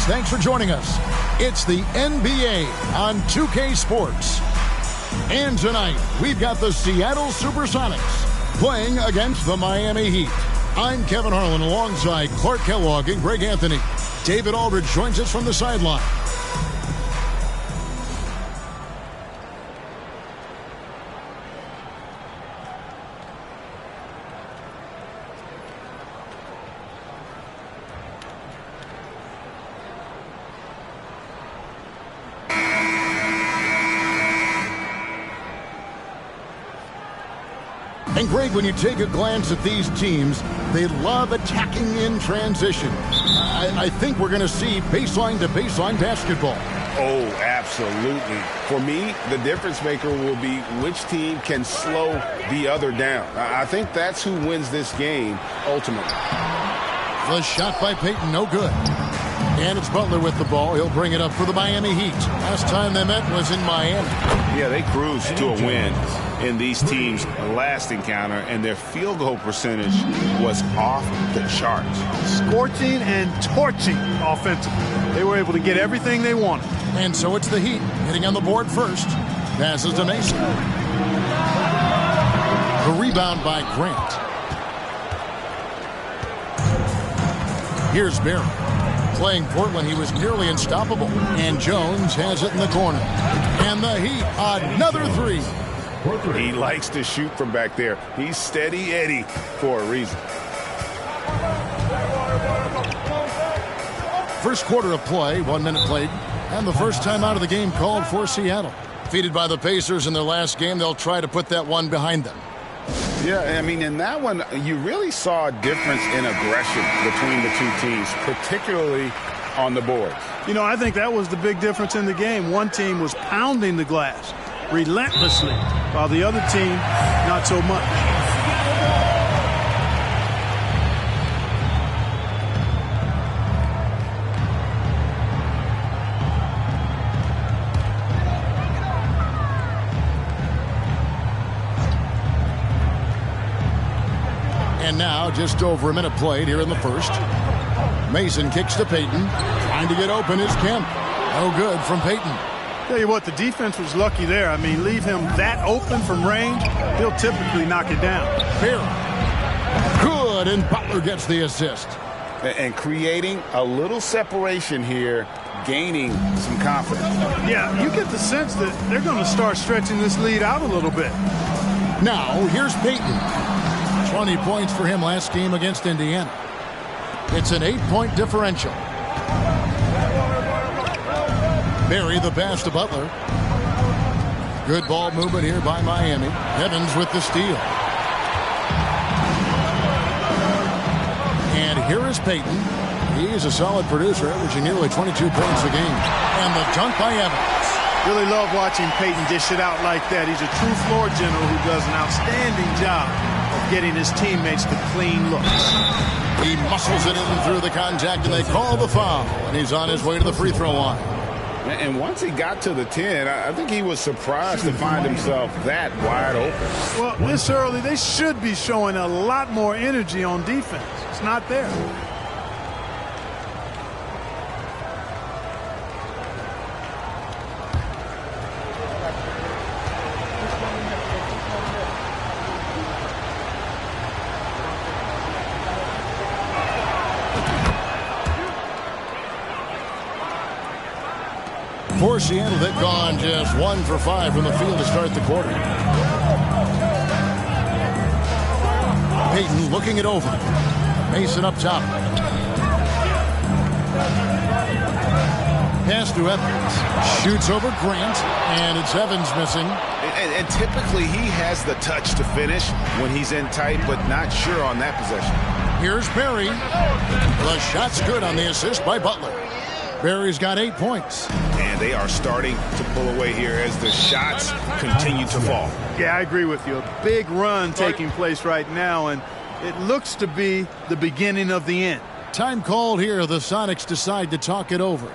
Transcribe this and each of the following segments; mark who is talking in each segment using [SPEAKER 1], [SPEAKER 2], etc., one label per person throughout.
[SPEAKER 1] Thanks for joining us. It's the NBA on 2K Sports. And tonight, we've got the Seattle Supersonics playing against the Miami Heat. I'm Kevin Harlan alongside Clark Kellogg and Greg Anthony. David Aldridge joins us from the sideline. And Greg, when you take a glance at these teams, they love attacking in transition. I think we're going to see baseline-to-baseline basketball.
[SPEAKER 2] Oh, absolutely. For me, the difference maker will be which team can slow the other down. I think that's who wins this game ultimately.
[SPEAKER 1] The shot by Payton, no good. And it's Butler with the ball. He'll bring it up for the Miami Heat. Last time they met was in Miami.
[SPEAKER 2] Yeah, they cruised to a win in these teams' last encounter, and their field goal percentage was off the charts.
[SPEAKER 3] Scorching and torching offensively. They were able to get everything they wanted.
[SPEAKER 1] And so it's the Heat hitting on the board first. Passes to Mason. The rebound by Grant. Here's Barry. Playing Portland, he was nearly unstoppable. And Jones has it in the corner. And the Heat, another three.
[SPEAKER 2] He likes to shoot from back there. He's steady Eddie for a reason.
[SPEAKER 1] First quarter of play, 1 minute played. And the first time out of the game called for Seattle. Defeated by the Pacers in their last game, they'll try to put that one behind them.
[SPEAKER 2] Yeah, I mean, in that one, you really saw a difference in aggression between the two teams, particularly on the boards.
[SPEAKER 3] You know, I think that was the big difference in the game. One team was pounding the glass relentlessly, while the other team, not so much.
[SPEAKER 1] And now, just over a minute played here in the first. Mason kicks to Payton. Trying to get open is Kemp. No good from Payton.
[SPEAKER 3] Tell you what, the defense was lucky there. I mean, leave him that open from range, he'll typically knock it down.
[SPEAKER 1] Here. Good, and Butler gets the assist.
[SPEAKER 2] And creating a little separation here, gaining some confidence.
[SPEAKER 3] Yeah, you get the sense that they're going to start stretching this lead out a little bit.
[SPEAKER 1] Now, here's Payton. 20 points for him last game against Indiana. It's an 8-point differential. Barry the pass to Butler. Good ball movement here by Miami. Evans with the steal. And here is Payton. He's a solid producer, averaging nearly 22 points a game. And the dunk by Evans.
[SPEAKER 3] Really love watching Payton dish it out like that. He's a true floor general who does an outstanding job of getting his teammates to clean looks.
[SPEAKER 1] He muscles it in through the contact, and they call the foul. And he's on his way to the free throw line.
[SPEAKER 2] And once he got to the 10, I think he was surprised to find himself that wide open.
[SPEAKER 3] Well, this early, they should be showing a lot more energy on defense. It's not there.
[SPEAKER 1] For Seattle, they've gone just 1 for 5 from the field to start the quarter. Payton looking it over. Mason up top. Pass to Evans. Shoots over Grant, and it's Evans missing.
[SPEAKER 2] And typically he has the touch to finish when he's in tight, but not sure on that possession.
[SPEAKER 1] Here's Barry. The shot's good on the assist by Butler. Barry's got 8 points.
[SPEAKER 2] And they are starting to pull away here as the shots continue to fall.
[SPEAKER 3] Yeah, I agree with you. A big run taking place right now, and it looks to be the beginning of the end.
[SPEAKER 1] Time called here. The Sonics decide to talk it over.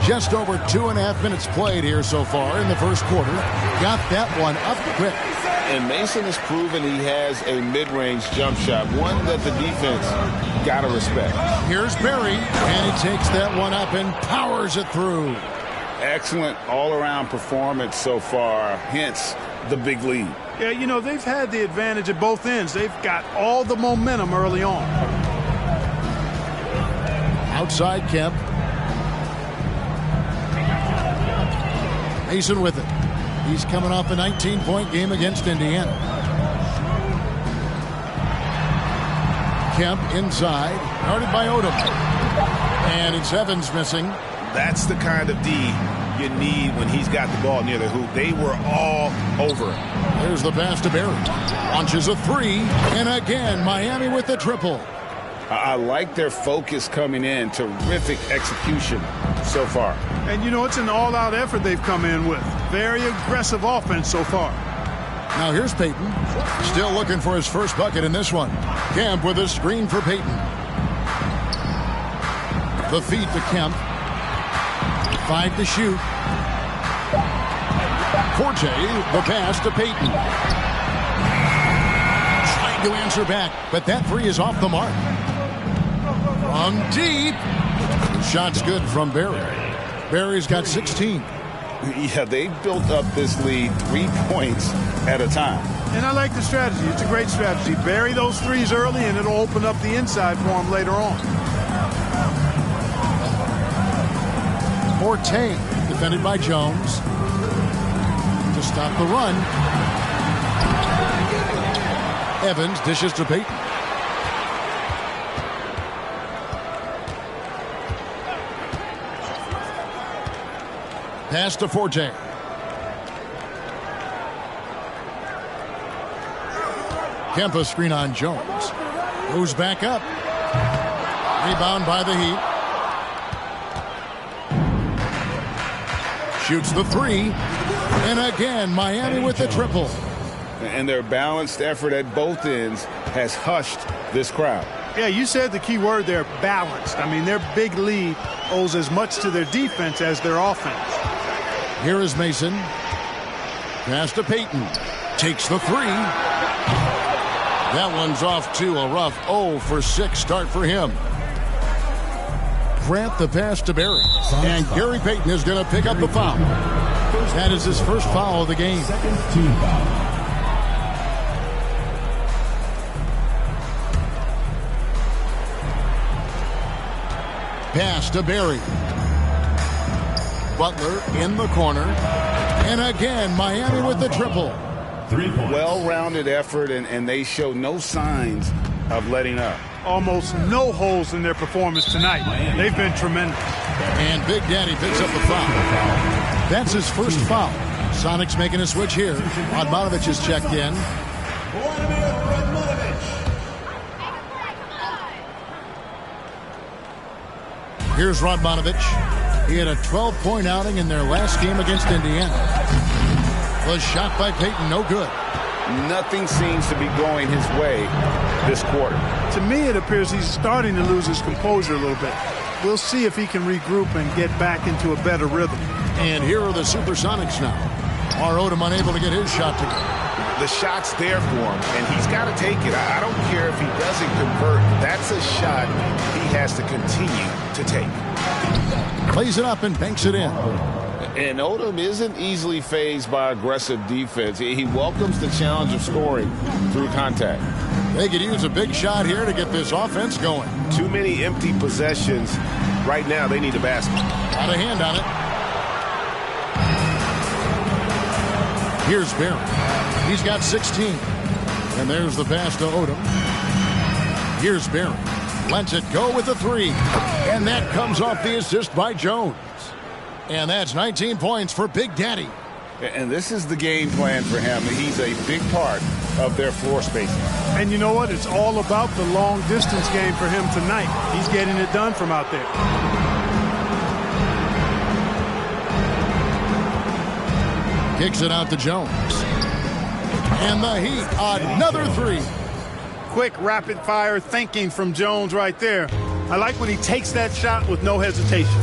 [SPEAKER 1] Just over 2.5 minutes played here so far in the first quarter. Got that one up quick.
[SPEAKER 2] And Mason has proven he has a mid-range jump shot, one that the defense got to respect.
[SPEAKER 1] Here's Barry, and he takes that one up and powers it through.
[SPEAKER 2] Excellent all-around performance so far, hence the big lead.
[SPEAKER 3] Yeah, you know, they've had the advantage at both ends. They've got all the momentum early on.
[SPEAKER 1] Outside Kemp. Mason with it. He's coming off a 19-point game against Indiana. Kemp inside, guarded by Odom. And it's Evans missing.
[SPEAKER 2] That's the kind of D you need when he's got the ball near the hoop. They were all over it.
[SPEAKER 1] There's the pass to Barry. Launches a three, and again, Miami with the triple.
[SPEAKER 2] I like their focus coming in. Terrific execution so far.
[SPEAKER 3] And, you know, it's an all-out effort they've come in with. Very aggressive offense so far.
[SPEAKER 1] Now here's Payton. Still looking for his first bucket in this one. Kemp with a screen for Payton. The feed to Kemp. 5 to shoot. Forte, the pass to Payton. Trying to answer back, but that three is off the mark. From deep. The shot's good from Barry. Barry's got 16.
[SPEAKER 2] Yeah, they built up this lead 3 points at a time.
[SPEAKER 3] And I like the strategy. It's a great strategy. Bury those threes early, and it'll open up the inside for them later on.
[SPEAKER 1] Forte, defended by Jones. To stop the run. Evans dishes to Payton. Pass to Forte. Kemp screen on Jones. Goes back up. Rebound by the Heat. Shoots the three. And again, Miami with the triple.
[SPEAKER 2] And their balanced effort at both ends has hushed this crowd.
[SPEAKER 3] Yeah, you said the key word there, balanced. I mean, their big lead owes as much to their defense as their offense.
[SPEAKER 1] Here is Mason. Pass to Payton. Takes the three. That one's off to a rough 0 for 6 start for him. Grant the pass to Barry. And Gary Payton is going to pick up the foul. That is his first foul of the game.
[SPEAKER 4] Second team foul.
[SPEAKER 1] Pass to Barry. Butler in the corner. And again, Miami with the triple.
[SPEAKER 4] 3 points.
[SPEAKER 2] Well-rounded effort, and they show no signs of letting up.
[SPEAKER 3] Almost no holes in their performance tonight. They've been tremendous.
[SPEAKER 1] And Big Daddy picks up the foul. That's his first foul. Sonics making a switch here. Radmanovic is checked in. Here's Radmanovic. He had a 12-point outing in their last game against Indiana. Was shot by Payton, no good.
[SPEAKER 2] Nothing seems to be going his way this quarter.
[SPEAKER 3] To me, it appears he's starting to lose his composure a little bit. We'll see if he can regroup and get back into a better rhythm.
[SPEAKER 1] And here are the Supersonics now. Are Odom unable to get his shot to go?
[SPEAKER 2] The shot's there for him, and he's got to take it. I don't care if he doesn't convert. That's a shot he has to continue to take.
[SPEAKER 1] Plays it up and banks it in.
[SPEAKER 2] And Odom isn't easily fazed by aggressive defense. He welcomes the challenge of scoring through contact.
[SPEAKER 1] They could use a big shot here to get this offense going.
[SPEAKER 2] Too many empty possessions. Right now, they need a basket.
[SPEAKER 1] Got a hand on it. Here's Barry. He's got 16. And there's the pass to Odom. Here's Barry. Lets it go with a three. And that comes off the assist by Jones. And that's 19 points for Big Daddy.
[SPEAKER 2] And this is the game plan for him. He's a big part of their floor spacing.
[SPEAKER 3] And you know what? It's all about the long-distance game for him tonight. He's getting it done from out there.
[SPEAKER 1] Kicks it out to Jones. And the Heat, another three.
[SPEAKER 3] Quick, rapid-fire thinking from Jones right there. I like when he takes that shot with no hesitation.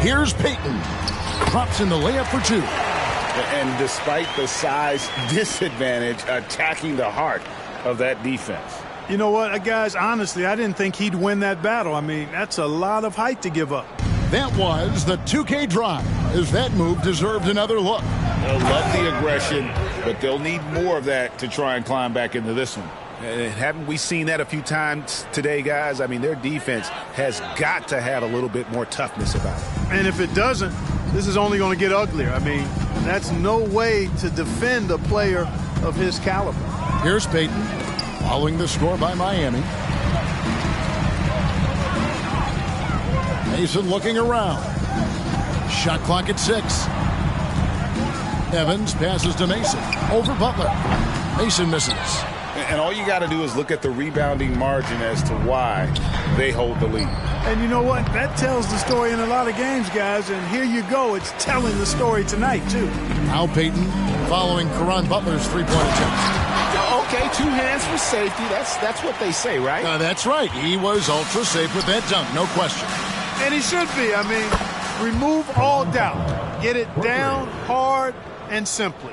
[SPEAKER 1] Here's Payton. Drops in the layup for two.
[SPEAKER 2] And despite the size disadvantage, attacking the heart of that defense.
[SPEAKER 3] You know what, guys, honestly, I didn't think he'd win that battle. I mean, that's a lot of height to give up.
[SPEAKER 1] That was the 2K drive, as that move deserved another look.
[SPEAKER 2] They'll love the aggression, but they'll need more of that to try and climb back into this one.
[SPEAKER 5] Haven't we seen that a few times today, guys? I mean, their defense has got to have a little bit more toughness about it.
[SPEAKER 3] And if it doesn't, this is only going to get uglier. I mean, that's no way to defend a player of his caliber.
[SPEAKER 1] Here's Payton, following the score by Miami. Mason looking around. Shot clock at 6. Evans passes to Mason. Over Butler. Mason misses.
[SPEAKER 2] And all you got to do is look at the rebounding margin as to why they hold the lead.
[SPEAKER 3] And you know what? That tells the story in a lot of games, guys. And here you go. It's telling the story tonight, too.
[SPEAKER 1] Now Payton following Caron Butler's three-point attempt.
[SPEAKER 5] Okay, 2 hands for safety. That's what they say, right?
[SPEAKER 1] That's right. He was ultra safe with that dunk, no question.
[SPEAKER 3] And he should be. I mean, remove all doubt. Get it down hard and simply.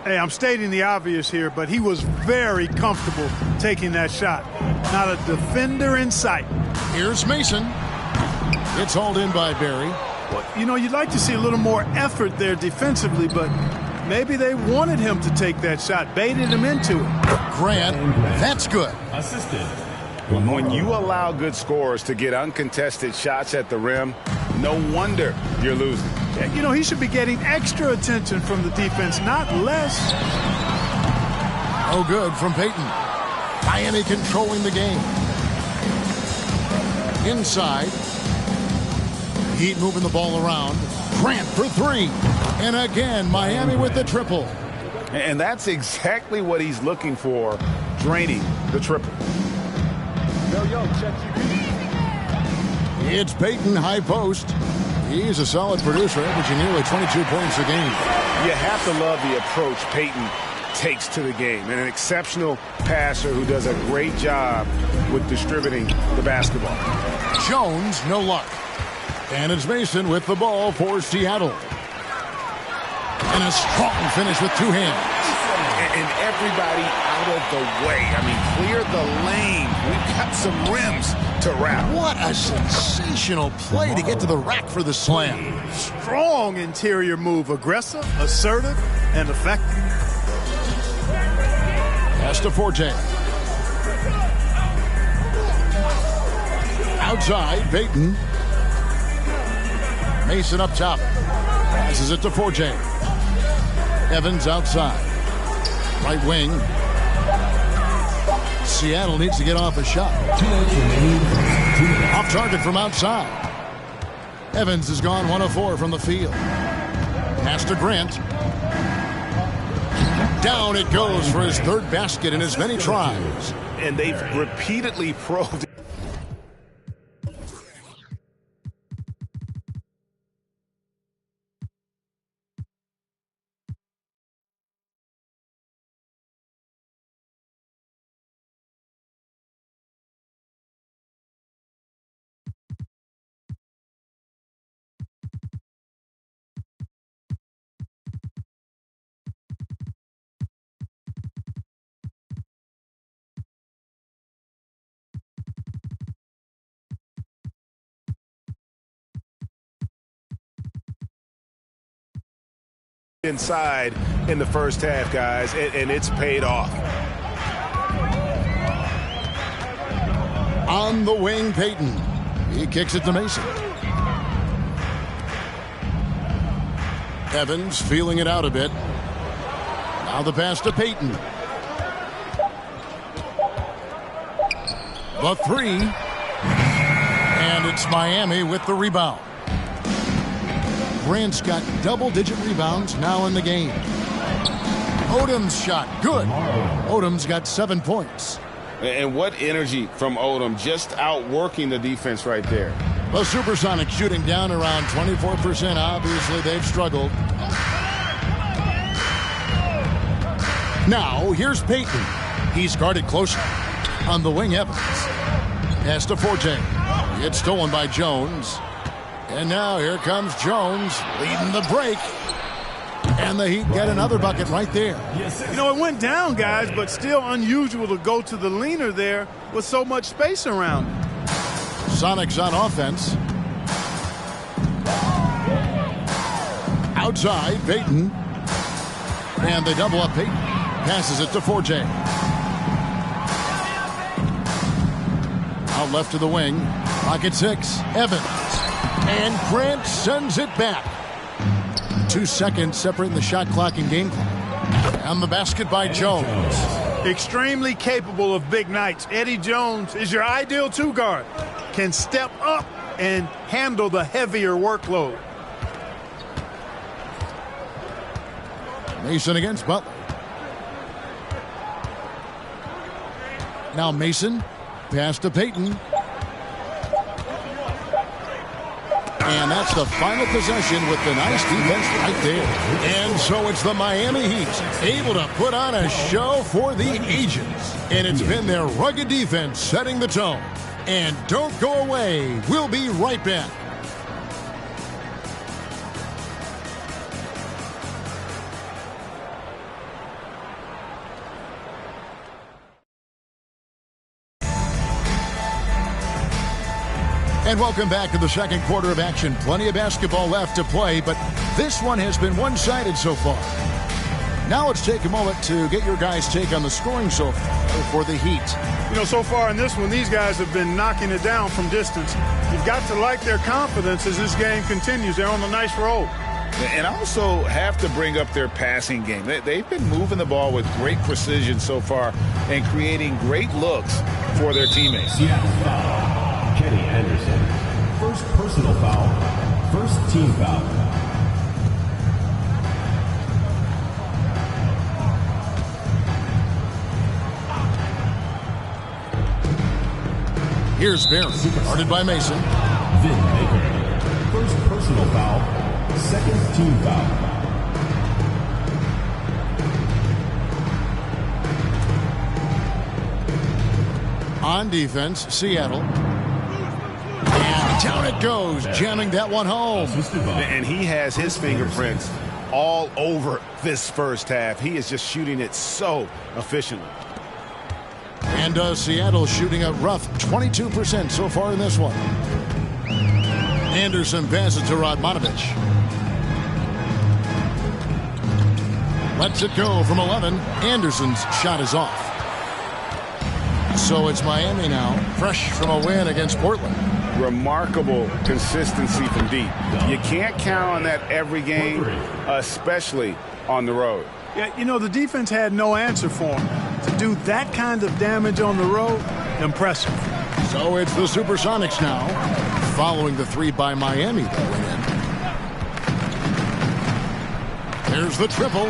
[SPEAKER 3] Hey, I'm stating the obvious here, but he was very comfortable taking that shot. Not a defender in sight.
[SPEAKER 1] Here's Mason. It's hauled in by Barry.
[SPEAKER 3] Well, you know, you'd like to see a little more effort there defensively, but maybe they wanted him to take that shot, baited him into it.
[SPEAKER 1] Grant, that's good.
[SPEAKER 4] Assisted.
[SPEAKER 2] When you allow good scorers to get uncontested shots at the rim, no wonder you're losing.
[SPEAKER 3] You know, he should be getting extra attention from the defense, not less.
[SPEAKER 1] Oh, good from Payton. Miami controlling the game. Inside. Heat moving the ball around. Grant for 3. And again, Miami with the triple.
[SPEAKER 2] And that's exactly what he's looking for, draining the triple.
[SPEAKER 1] It's Payton, high post. He's a solid producer, averaging nearly 22 points a game.
[SPEAKER 2] You have to love the approach Payton takes to the game. And an exceptional passer who does a great job with distributing the basketball.
[SPEAKER 1] Jones, no luck. And it's Mason with the ball for Seattle. And a strong finish with 2 hands.
[SPEAKER 2] And everybody out of the way. I mean, clear the lane. We've got some rims to wrap.
[SPEAKER 1] What a sensational play to get to the rack for the slam.
[SPEAKER 3] Strong interior move. Aggressive, assertive, and effective.
[SPEAKER 1] Pass to Forte. Outside, Payton. Mason up top. Passes it to Forte. Evans outside. Right wing. Seattle needs to get off a shot. Off target from outside. Evans has gone 1 of 4 from the field. Pass to Grant. Down it goes for his 3rd basket in as many tries.
[SPEAKER 2] And they've repeatedly proved inside in the first half, guys, and it's paid off.
[SPEAKER 1] On the wing, Payton. He kicks it to Mason. Evans feeling it out a bit. Now the pass to Payton. The 3. And it's Miami with the rebound. Grant's got double-digit rebounds now in the game. Odom's shot, good. Odom's got 7 points.
[SPEAKER 2] And what energy from Odom, just outworking the defense right there.
[SPEAKER 1] The Supersonics shooting down around 24%. Obviously, they've struggled. Now, here's Payton. He's guarded closely. On the wing, Evans. Pass to Forte. It's stolen by Jones. And now here comes Jones leading the break. And the Heat get another bucket right there.
[SPEAKER 3] You know, it went down, guys, but still unusual to go to the leaner there with so much space around.
[SPEAKER 1] Sonics on offense. Outside, Payton. And they double up Payton. Passes it to Forte. Out left to the wing. Pocket 6. Evans. And Grant sends it back. 2 seconds separating the shot clock and game clock. And the basket by Jones.
[SPEAKER 3] Extremely capable of big nights. Eddie Jones is your ideal two-guard. Can step up and handle the heavier workload.
[SPEAKER 1] Mason against Butler. Now Mason. Pass to Payton. And that's the final possession with the nice defense right there. And so it's the Miami Heat able to put on a show for the ages. And it's been their rugged defense setting the tone. And don't go away. We'll be right back. And welcome back to the second quarter of action. Plenty of basketball left to play, but this one has been one-sided so far. Now let's take a moment to get your guys' take on the scoring so far for the Heat.
[SPEAKER 3] You know, so far in this one, these guys have been knocking it down from distance. You've got to like their confidence as this game continues. They're on a nice roll.
[SPEAKER 5] And also have to bring up their passing game. They've been moving the ball with great precision so far and creating great looks for their teammates.
[SPEAKER 4] Kenny Anderson. First personal foul. First team foul.
[SPEAKER 1] Here's Barry, guarded by Mason.
[SPEAKER 4] Vin Baker. First personal foul. Second team foul.
[SPEAKER 1] On defense, Seattle. And down it goes, jamming that one home.
[SPEAKER 2] And he has his fingerprints all over this first half. He is just shooting it so efficiently.
[SPEAKER 1] And Seattle shooting a rough 22% so far in this one. Anderson passes to Radmanovich. Lets it go from 11. Anderson's shot is off. So it's Miami now, fresh from a win against Portland.
[SPEAKER 2] Remarkable consistency from deep. You can't count on that every game, especially on the road.
[SPEAKER 3] Yeah, you know, the defense had no answer for him. To do that kind of damage on the road, impressive.
[SPEAKER 1] So it's the Supersonics now, following the three by Miami that went in. There's the triple.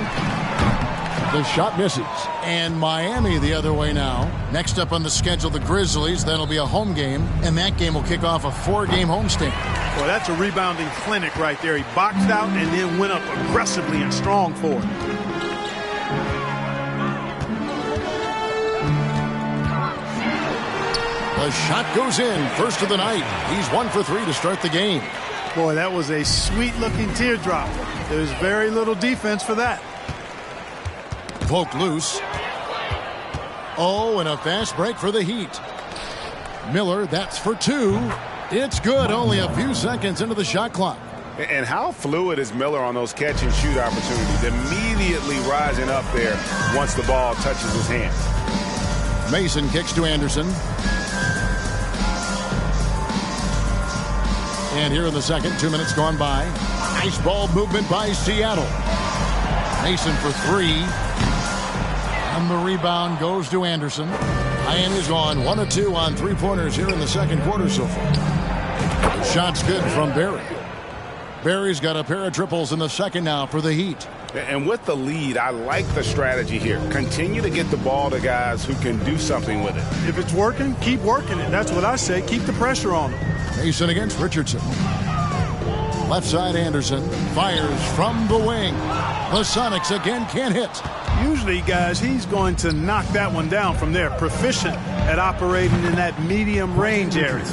[SPEAKER 1] The shot misses. And Miami the other way now. Next up on the schedule, the Grizzlies. That'll be a home game, and that game will kick off a 4-game homestand.
[SPEAKER 3] Well, that's a rebounding clinic right there. He boxed out and then went up aggressively and strong for it.
[SPEAKER 1] The shot goes in. First of the night. He's 1 for 3 to start the game.
[SPEAKER 3] Boy, that was a sweet-looking teardrop. There's very little defense for that.
[SPEAKER 1] Poke loose. Oh, and a fast break for the Heat. Miller, that's for 2. It's good. Only a few seconds into the shot clock.
[SPEAKER 2] And how fluid is Miller on those catch-and-shoot opportunities? Immediately rising up there once the ball touches his hands.
[SPEAKER 1] Mason kicks to Anderson. And here in the second, 2 minutes gone by. Nice ball movement by Seattle. Mason for 3. And the rebound goes to Anderson. Miami's gone 1 of 2 on three-pointers here in the second quarter so far. The shot's good from Barry. Barry's got a pair of triples in the second now for the Heat.
[SPEAKER 2] And with the lead, I like the strategy here. Continue to get the ball to guys who can do something with it.
[SPEAKER 3] If it's working, keep working it. That's what I say. Keep the pressure on them.
[SPEAKER 1] Mason against Richardson. Left side Anderson fires from the wing. The Sonics again can't hit.
[SPEAKER 3] Usually, guys, he's going to knock that one down from there. Proficient at operating in that medium range area.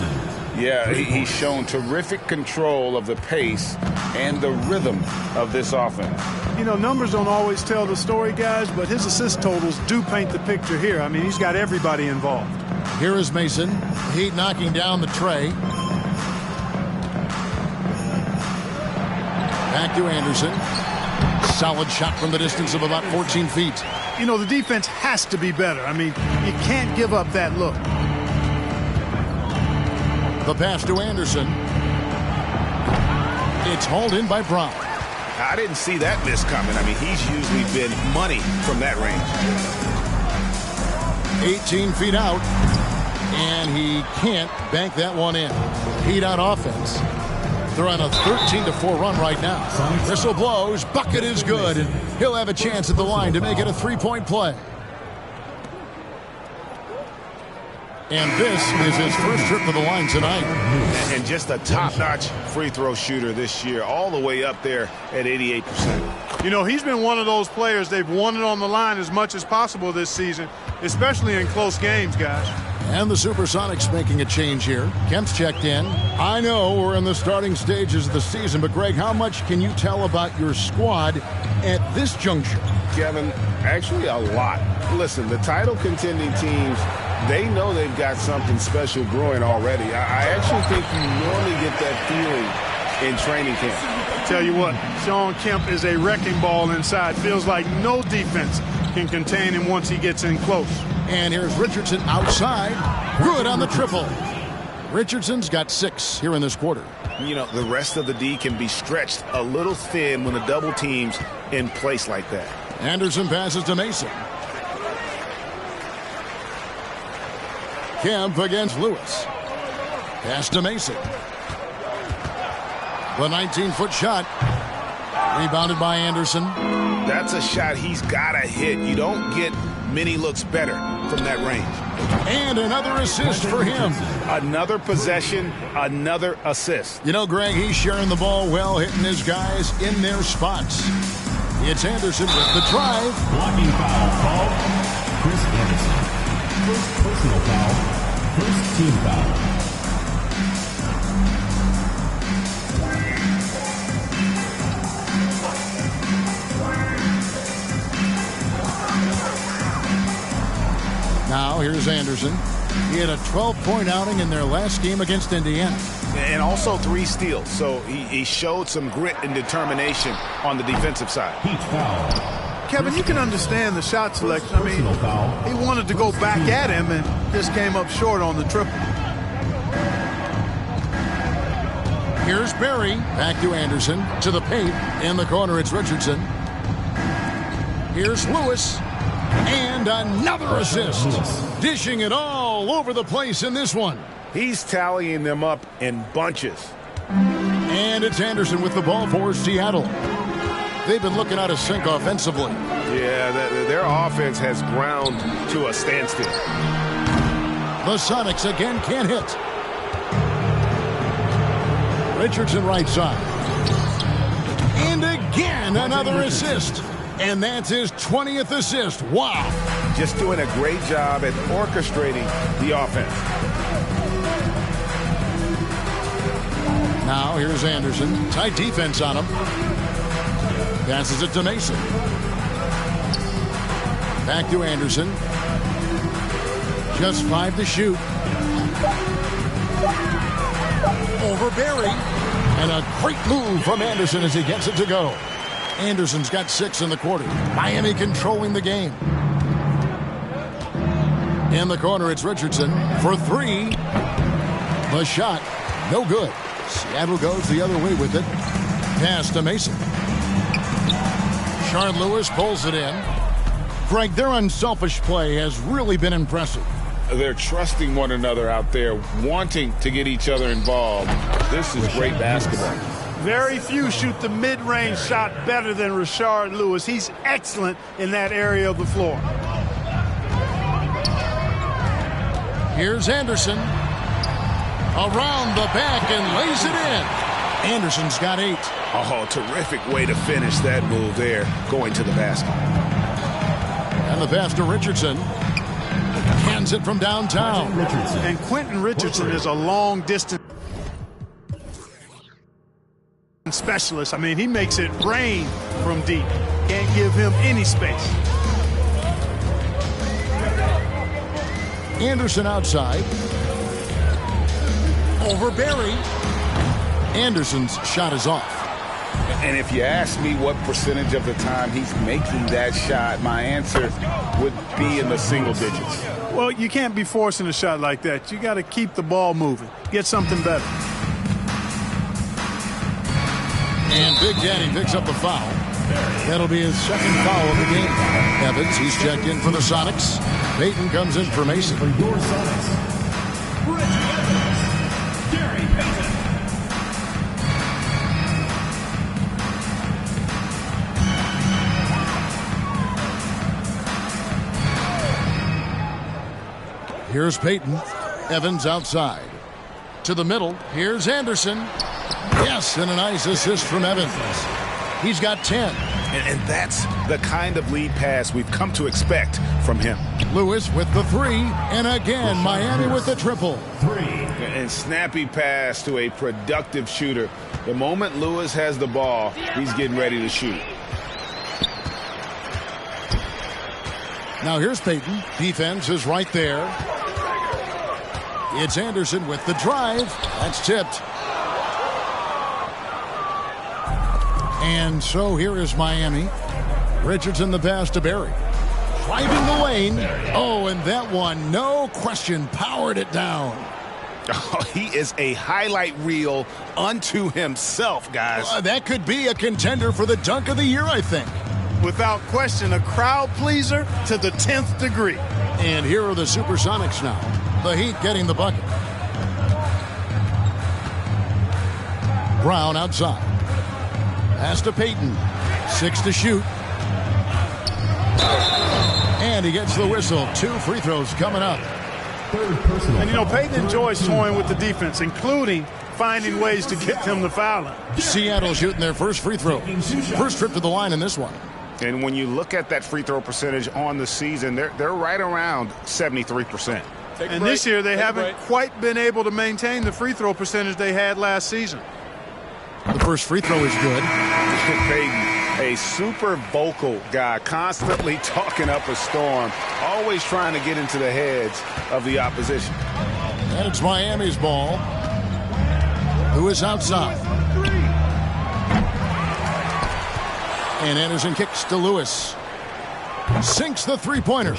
[SPEAKER 5] Yeah, he's shown terrific control of the pace and the rhythm of this offense.
[SPEAKER 3] You know, numbers don't always tell the story, guys, but his assist totals do paint the picture here. I mean, he's got everybody involved.
[SPEAKER 1] Here is Mason. Heat knocking down the tray. Back to Anderson. Solid shot from the distance of about 14 feet.
[SPEAKER 3] You know, the defense has to be better. I mean, you can't give up that look.
[SPEAKER 1] The pass to Anderson. It's hauled in by Brown.
[SPEAKER 5] I didn't see that miss coming. I mean, he's usually been money from that range.
[SPEAKER 1] 18 feet out, and he can't bank that one in. Heat on offense. They're on a 13-4 run right now. Whistle blows, bucket is good, and he'll have a chance at the line to make it a three-point play. And this is his first trip to the line tonight.
[SPEAKER 5] And just a top-notch free throw shooter this year, all the way up there at 88%.
[SPEAKER 3] You know, he's been one of those players they've wanted on the line as much as possible this season, especially in close games, guys.
[SPEAKER 1] And the Supersonics making a change here. Kemp's checked in. I know we're in the starting stages of the season, but Greg, how much can you tell about your squad at this juncture?
[SPEAKER 2] Kevin, actually a lot. Listen, the title contending teams, they know they've got something special brewing already. I actually think you normally get that feeling in training camp.
[SPEAKER 3] Tell you what, Shawn Kemp is a wrecking ball inside. Feels like no defense can contain him once he gets in close.
[SPEAKER 1] And here's Richardson outside. Good on the triple. Richardson's got 6 here in this quarter.
[SPEAKER 5] You know, the rest of the D can be stretched a little thin when the double team's in place like that.
[SPEAKER 1] Anderson passes to Mason. Kemp against Lewis. Pass to Mason. The 19-foot shot. Rebounded by Anderson.
[SPEAKER 5] That's a shot he's got to hit. You don't get many looks better from that range.
[SPEAKER 1] And another assist for him.
[SPEAKER 5] Another possession, another assist.
[SPEAKER 1] You know, Greg, he's sharing the ball well, hitting his guys in their spots. It's Anderson with the drive.
[SPEAKER 4] Blocking foul called Chris Anderson. First personal foul, first team foul.
[SPEAKER 1] Now here's Anderson. He had a 12-point outing in their last game against Indiana.
[SPEAKER 5] And also 3 steals. So he showed some grit and determination on the defensive side.
[SPEAKER 4] Heat foul.
[SPEAKER 3] Kevin, you can understand the shot selection. I mean, he wanted to go back at him and just came up short on the triple.
[SPEAKER 1] Here's Barry. Back to Anderson. To the paint. In the corner, it's Richardson. Here's Lewis. And another assist. Dishing it all over the place in this one.
[SPEAKER 5] He's tallying them up in bunches.
[SPEAKER 1] And it's Anderson with the ball for Seattle. They've been looking out of sync offensively.
[SPEAKER 2] Yeah, their offense has ground to a standstill.
[SPEAKER 1] The Sonics again can't hit. Richardson right side. And again another assist. And that's his 20th assist. Wow.
[SPEAKER 2] Just doing a great job at orchestrating the offense.
[SPEAKER 1] Now here's Anderson. Tight defense on him. Passes it to Mason. Back to Anderson. Just 5 to shoot. Over Barry. And a great move from Anderson as he gets it to go. Anderson's got 6 in the quarter. Miami controlling the game. In the corner, it's Richardson for 3. The shot, no good. Seattle goes the other way with it. Pass to Mason. Shard Lewis pulls it in. Greg, their unselfish play has really been impressive.
[SPEAKER 5] They're trusting one another out there, wanting to get each other involved. This is great basketball.
[SPEAKER 3] Very few shoot the mid-range shot better than Rashard Lewis. He's excellent in that area of the floor.
[SPEAKER 1] Here's Anderson. Around the back and lays it in. Anderson's got 8.
[SPEAKER 5] Oh, terrific way to finish that move there, going to the basket.
[SPEAKER 1] And the pass to Richardson. Cans it from downtown.
[SPEAKER 3] And Quentin Richardson is a long-distance specialist. I mean, he makes it rain from deep. Can't give him any space.
[SPEAKER 1] Anderson outside. Over Barry. Anderson's shot is off.
[SPEAKER 5] And if you ask me what percentage of the time he's making that shot, my answer would be in the single digits.
[SPEAKER 3] Well, you can't be forcing a shot like that. You got to keep the ball moving. Get something better.
[SPEAKER 1] And Big Daddy picks up the foul. That'll be his second foul of the game. Evans, he's checked in for the Sonics. Payton comes in for Mason.
[SPEAKER 4] For your Sonics, Reggie Evans, Gary Payton.
[SPEAKER 1] Here's Payton. Evans outside. To the middle. Here's Anderson. Yes, and a nice assist from Evans. He's got 10.
[SPEAKER 5] And that's the kind of lead pass we've come to expect from him.
[SPEAKER 1] Lewis with the three. And again, Miami with the triple.
[SPEAKER 5] And snappy pass to a productive shooter. The moment Lewis has the ball, he's getting ready to shoot.
[SPEAKER 1] Now here's Payton. Defense is right there. It's Anderson with the drive. That's tipped. And so here is Miami. Richardson the pass to Barry. Driving the lane. Oh, and that one, no question, powered it down.
[SPEAKER 5] Oh, he is a highlight reel unto himself, guys.
[SPEAKER 1] That could be a contender for the dunk of the year, I think.
[SPEAKER 3] Without question, a crowd pleaser to the 10th degree.
[SPEAKER 1] And here are the Supersonics now. The Heat getting the bucket. Brown outside. Pass to Payton. 6 to shoot. And he gets the whistle. 2 free throws coming up.
[SPEAKER 3] And, you know, Payton enjoys toying with the defense, including finding ways to get them to foul him.
[SPEAKER 1] Seattle shooting their first free throw. First trip to the line in this one.
[SPEAKER 2] And when you look at that free throw percentage on the season, they're right around 73%.
[SPEAKER 3] And this year they haven't quite been able to maintain the free throw percentage they had last season.
[SPEAKER 1] The first free throw is good.
[SPEAKER 2] Payton, a super vocal guy, constantly talking up a storm, always trying to get into the heads of the opposition.
[SPEAKER 1] And it's Miami's ball. Who is outside? And Anderson kicks to Lewis. Sinks the three-pointer.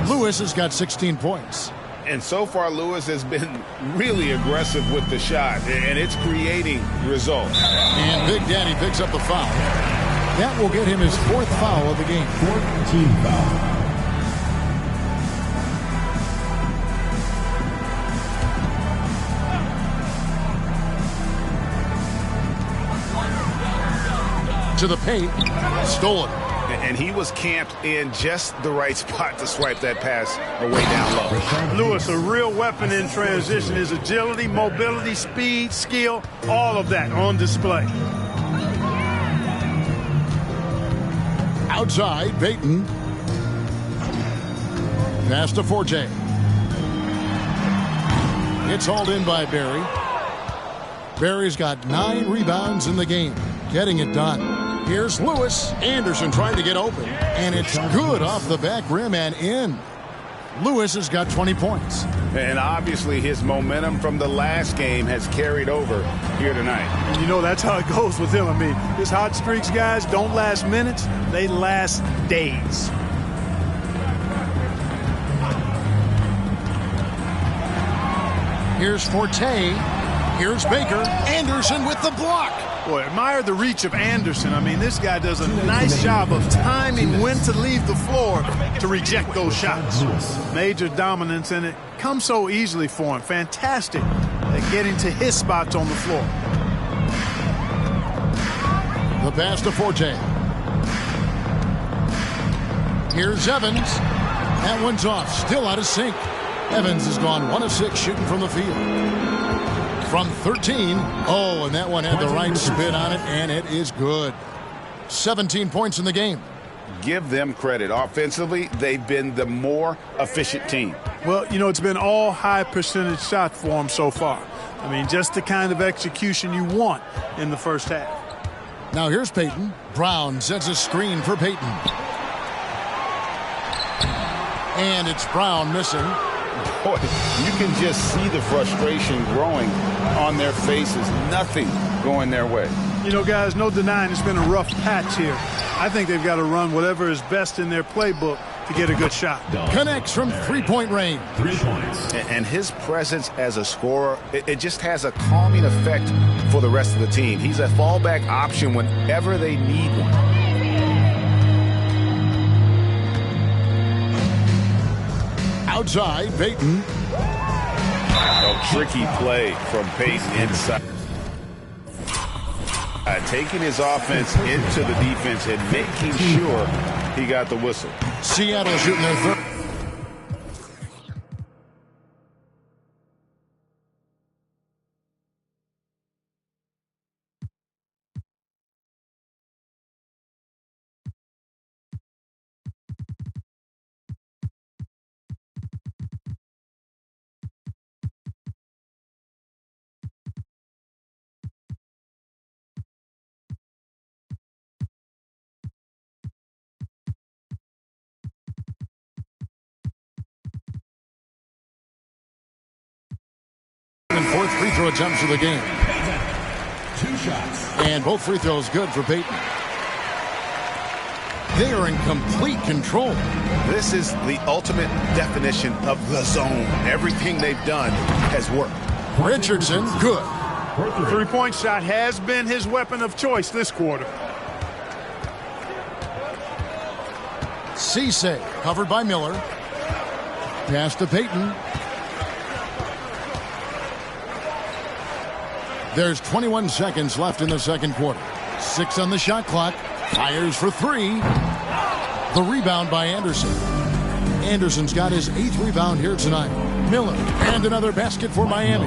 [SPEAKER 1] Lewis has got 16 points.
[SPEAKER 2] And so far, Lewis has been really aggressive with the shot, and it's creating results.
[SPEAKER 1] And Big Daddy picks up the foul. That will get him his 4th foul of the game.
[SPEAKER 4] 4th team foul.
[SPEAKER 1] To the paint. Stolen.
[SPEAKER 2] And he was camped in just the right spot to swipe that pass away down low.
[SPEAKER 3] Lewis, a real weapon in transition. His agility, mobility, speed, skill, all of that on display.
[SPEAKER 1] Outside, Payton. Pass to Forte. It's hauled in by Barry. Barry's got 9 rebounds in the game. Getting it done. Here's Lewis. Anderson trying to get open. And it's good off the back rim and in. Lewis has got 20 points.
[SPEAKER 2] And obviously his momentum from the last game has carried over here tonight.
[SPEAKER 3] And you know, that's how it goes with him. I mean, his hot streaks, guys, don't last minutes. They last days.
[SPEAKER 1] Here's Forte. Here's Baker. Anderson with the block.
[SPEAKER 3] Boy, admire the reach of Anderson. I mean, this guy does a nice job of timing when to leave the floor to reject those shots. Major dominance, and it comes so easily for him. Fantastic at getting to his spots on the floor.
[SPEAKER 1] The pass to Forte. Here's Evans. That one's off. Still out of sync. Evans has gone 1 of 6 shooting from the field. From 13. Oh, and that one had the right spin on it, and it is good. 17 points in the game.
[SPEAKER 2] Give them credit. Offensively, they've been the more efficient team.
[SPEAKER 3] Well, you know, it's been all high percentage shot for them so far. I mean, just the kind of execution you want in the first half.
[SPEAKER 1] Now here's Peyton. Brown sets a screen for Peyton. And it's Brown missing.
[SPEAKER 2] Boy, you can just see the frustration growing on their faces. Nothing going their way.
[SPEAKER 3] You know, guys, no denying it's been a rough patch here. I think they've got to run whatever is best in their playbook to get a good shot.
[SPEAKER 1] Connects from three-point range.
[SPEAKER 4] 3 points.
[SPEAKER 2] And his presence as a scorer, it just has a calming effect for the rest of the team. He's a fallback option whenever they need one.
[SPEAKER 1] Outside, Peyton.
[SPEAKER 2] A tricky play from Peyton inside. Taking his offense into the defense and making sure he got the whistle.
[SPEAKER 1] Seattle shooting their third. And fourth free throw attempts of the game.
[SPEAKER 4] 2 shots.
[SPEAKER 1] And both free throws good for Peyton. They are in complete control.
[SPEAKER 2] This is the ultimate definition of the zone. Everything they've done has worked.
[SPEAKER 1] Richardson, good.
[SPEAKER 3] The three-point shot has been his weapon of choice this quarter.
[SPEAKER 1] Cisse, covered by Miller. Pass to Peyton. There's 21 seconds left in the second quarter. 6 on the shot clock. Fires for 3. The rebound by Anderson. Anderson's got his 8th rebound here tonight. Miller, and another basket for Miami.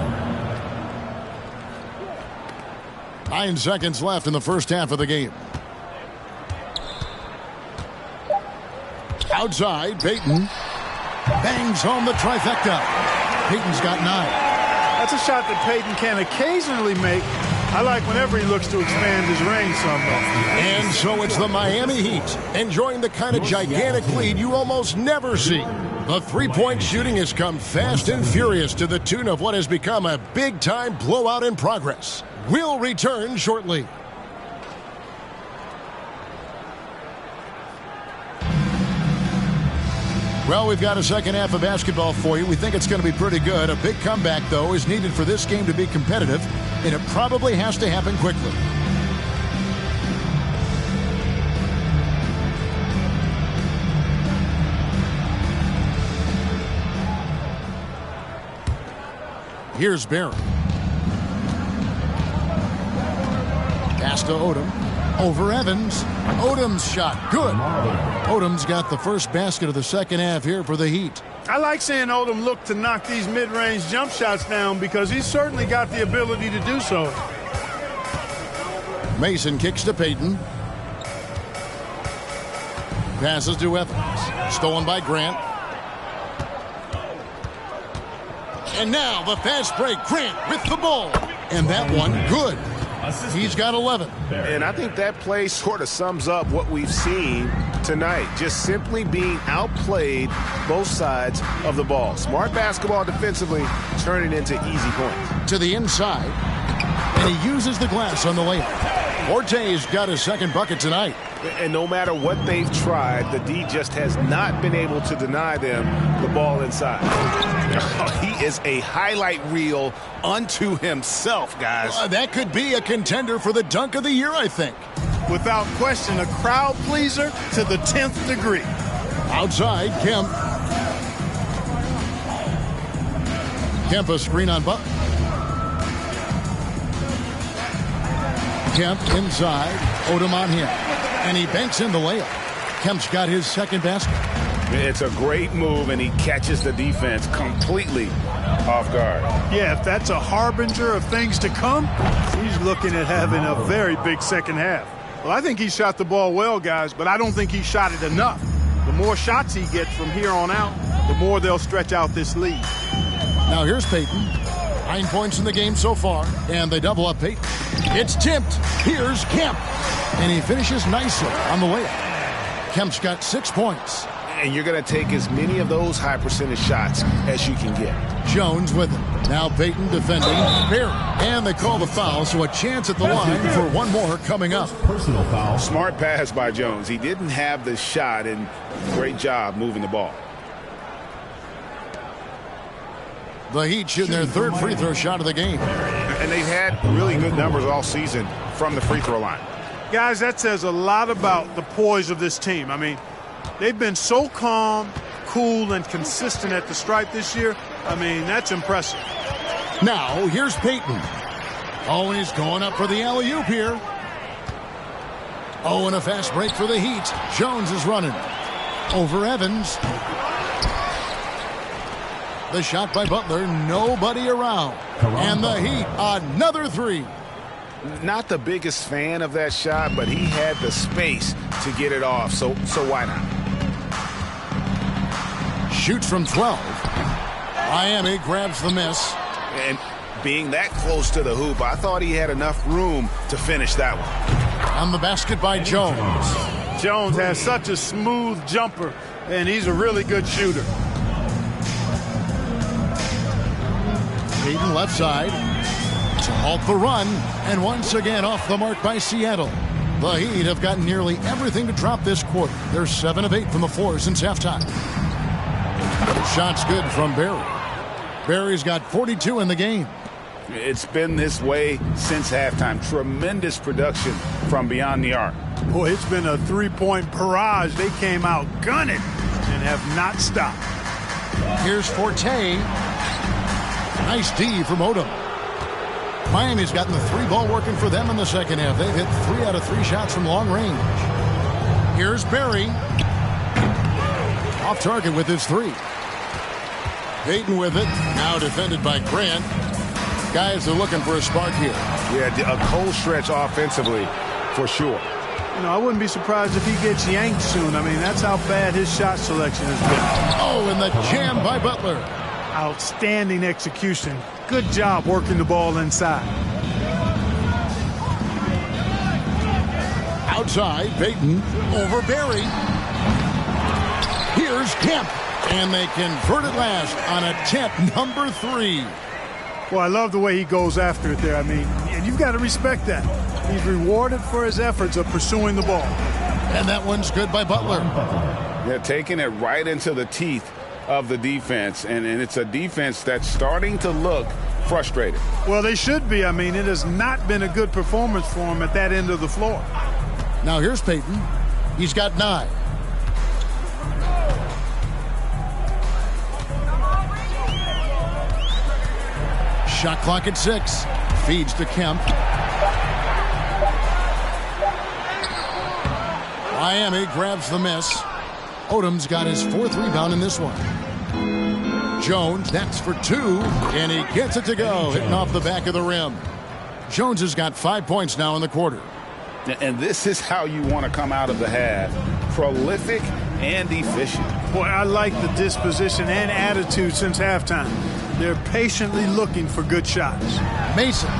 [SPEAKER 1] 9 seconds left in the first half of the game. Outside, Peyton. Bangs home the trifecta. Peyton's got 9.
[SPEAKER 3] That's a shot that Peyton can occasionally make. I like whenever he looks to expand his range some.
[SPEAKER 1] And so it's the Miami Heat enjoying the kind of gigantic lead you almost never see. The three-point shooting has come fast and furious to the tune of what has become a big-time blowout in progress. We'll return shortly. Well, we've got a second half of basketball for you. We think it's going to be pretty good. A big comeback, though, is needed for this game to be competitive, and it probably has to happen quickly. Here's Barron. Pass to Odom. Over Evans. Odom's shot. Good. Odom's got the first basket of the second half here for the Heat.
[SPEAKER 3] I like seeing Odom look to knock these mid-range jump shots down because he's certainly got the ability to do so.
[SPEAKER 1] Mason kicks to Peyton. Passes to Evans. Stolen by Grant. And now the fast break. Grant with the ball. And that one good. He's got 11.
[SPEAKER 2] And I think that play sort of sums up what we've seen tonight. Just simply being outplayed both sides of the ball. Smart basketball defensively, turning into easy points.
[SPEAKER 1] To the inside. And he uses the glass on the layup. Forte's got his second bucket tonight.
[SPEAKER 2] And no matter what they've tried, the D just has not been able to deny them the ball inside. He is a highlight reel unto himself, guys.
[SPEAKER 1] That could be a contender for the dunk of the year, I think.
[SPEAKER 3] Without question, a crowd pleaser to the 10th degree.
[SPEAKER 1] Outside, Kemp. Kemp a screen on Buck. Kemp inside. Odom on him. And he banks in the layup. Kemp's got his second basket.
[SPEAKER 2] It's a great move, and he catches the defense completely off guard.
[SPEAKER 3] Yeah, if that's a harbinger of things to come, he's looking at having a very big second half. Well, I think he shot the ball well, guys, but I don't think he shot it enough. The more shots he gets from here on out, the more they'll stretch out this lead.
[SPEAKER 1] Now here's Peyton. 9 points in the game so far, and they double up Peyton. It's tipped. Here's Kemp. And he finishes nicely on the layup. Kemp's got 6 points.
[SPEAKER 2] And you're going to take as many of those high percentage shots as you can get.
[SPEAKER 1] Jones with him. Now Payton defending. Barry. And they call the foul, so a chance at the line for one more coming up.
[SPEAKER 4] Personal foul.
[SPEAKER 2] Smart pass by Jones. He didn't have the shot, and great job moving the ball.
[SPEAKER 1] The Heat shooting their third free throw shot of the game.
[SPEAKER 2] And they've had really good numbers all season from the free throw line.
[SPEAKER 3] Guys, that says a lot about the poise of this team. I mean, they've been so calm, cool, and consistent at the stripe this year. I mean, that's impressive.
[SPEAKER 1] Now, here's Payton. Oh, and he's going up for the alley-oop here. Oh, and a fast break for the Heat. Jones is running. Over Evans. The shot by Butler. Nobody around. And the Heat, another three.
[SPEAKER 2] Not the biggest fan of that shot, but he had the space to get it off, so why not?
[SPEAKER 1] Shoots from 12. Miami grabs the miss.
[SPEAKER 2] And being that close to the hoop, I thought he had enough room to finish that one.
[SPEAKER 1] On the basket by Jones.
[SPEAKER 3] Jones has such a smooth jumper, and he's a really good shooter.
[SPEAKER 1] Payton left side to halt the run, and once again off the mark by Seattle. The Heat have gotten nearly everything to drop this quarter. They're 7 of 8 from the floor since halftime. The shot's good from Barry. Barry's got 42 in the game.
[SPEAKER 2] It's been this way since halftime. Tremendous production from beyond the arc.
[SPEAKER 3] Boy, it's been a three-point barrage. They came out gunning and have not stopped.
[SPEAKER 1] Here's Forte. Nice D from Odom. Miami's gotten the three ball working for them in the second half. They've hit 3 out of 3 shots from long range. Here's Barry. Off target with his 3. Payton with it. Now defended by Grant. Guys are looking for a spark here.
[SPEAKER 2] Yeah, a cold stretch offensively for sure.
[SPEAKER 3] You know, I wouldn't be surprised if he gets yanked soon. I mean, that's how bad his shot selection has been.
[SPEAKER 1] Oh, and the jam by Butler.
[SPEAKER 3] Outstanding execution. Good job working the ball inside.
[SPEAKER 1] Outside, Payton over Barry. Here's Kemp. And they convert it last on attempt number 3.
[SPEAKER 3] Well, I love the way he goes after it there. I mean, and you've got to respect that. He's rewarded for his efforts of pursuing the ball.
[SPEAKER 1] And that one's good by Butler.
[SPEAKER 2] Yeah, taking it right into the teeth of the defense. And it's a defense that's starting to look frustrated.
[SPEAKER 3] Well, they should be. I mean, it has not been a good performance for him at that end of the floor.
[SPEAKER 1] Now here's Payton. He's got 9. Shot clock at 6. Feeds to Kemp. Miami grabs the miss. Odom's got his 4th rebound in this one. Jones, that's for 2, and he gets it to go, hitting off the back of the rim. Jones has got 5 points now in the quarter.
[SPEAKER 2] And this is how you want to come out of the half. Prolific and efficient.
[SPEAKER 3] Boy, I like the disposition and attitude since halftime. They're patiently looking for good shots.
[SPEAKER 1] Mason.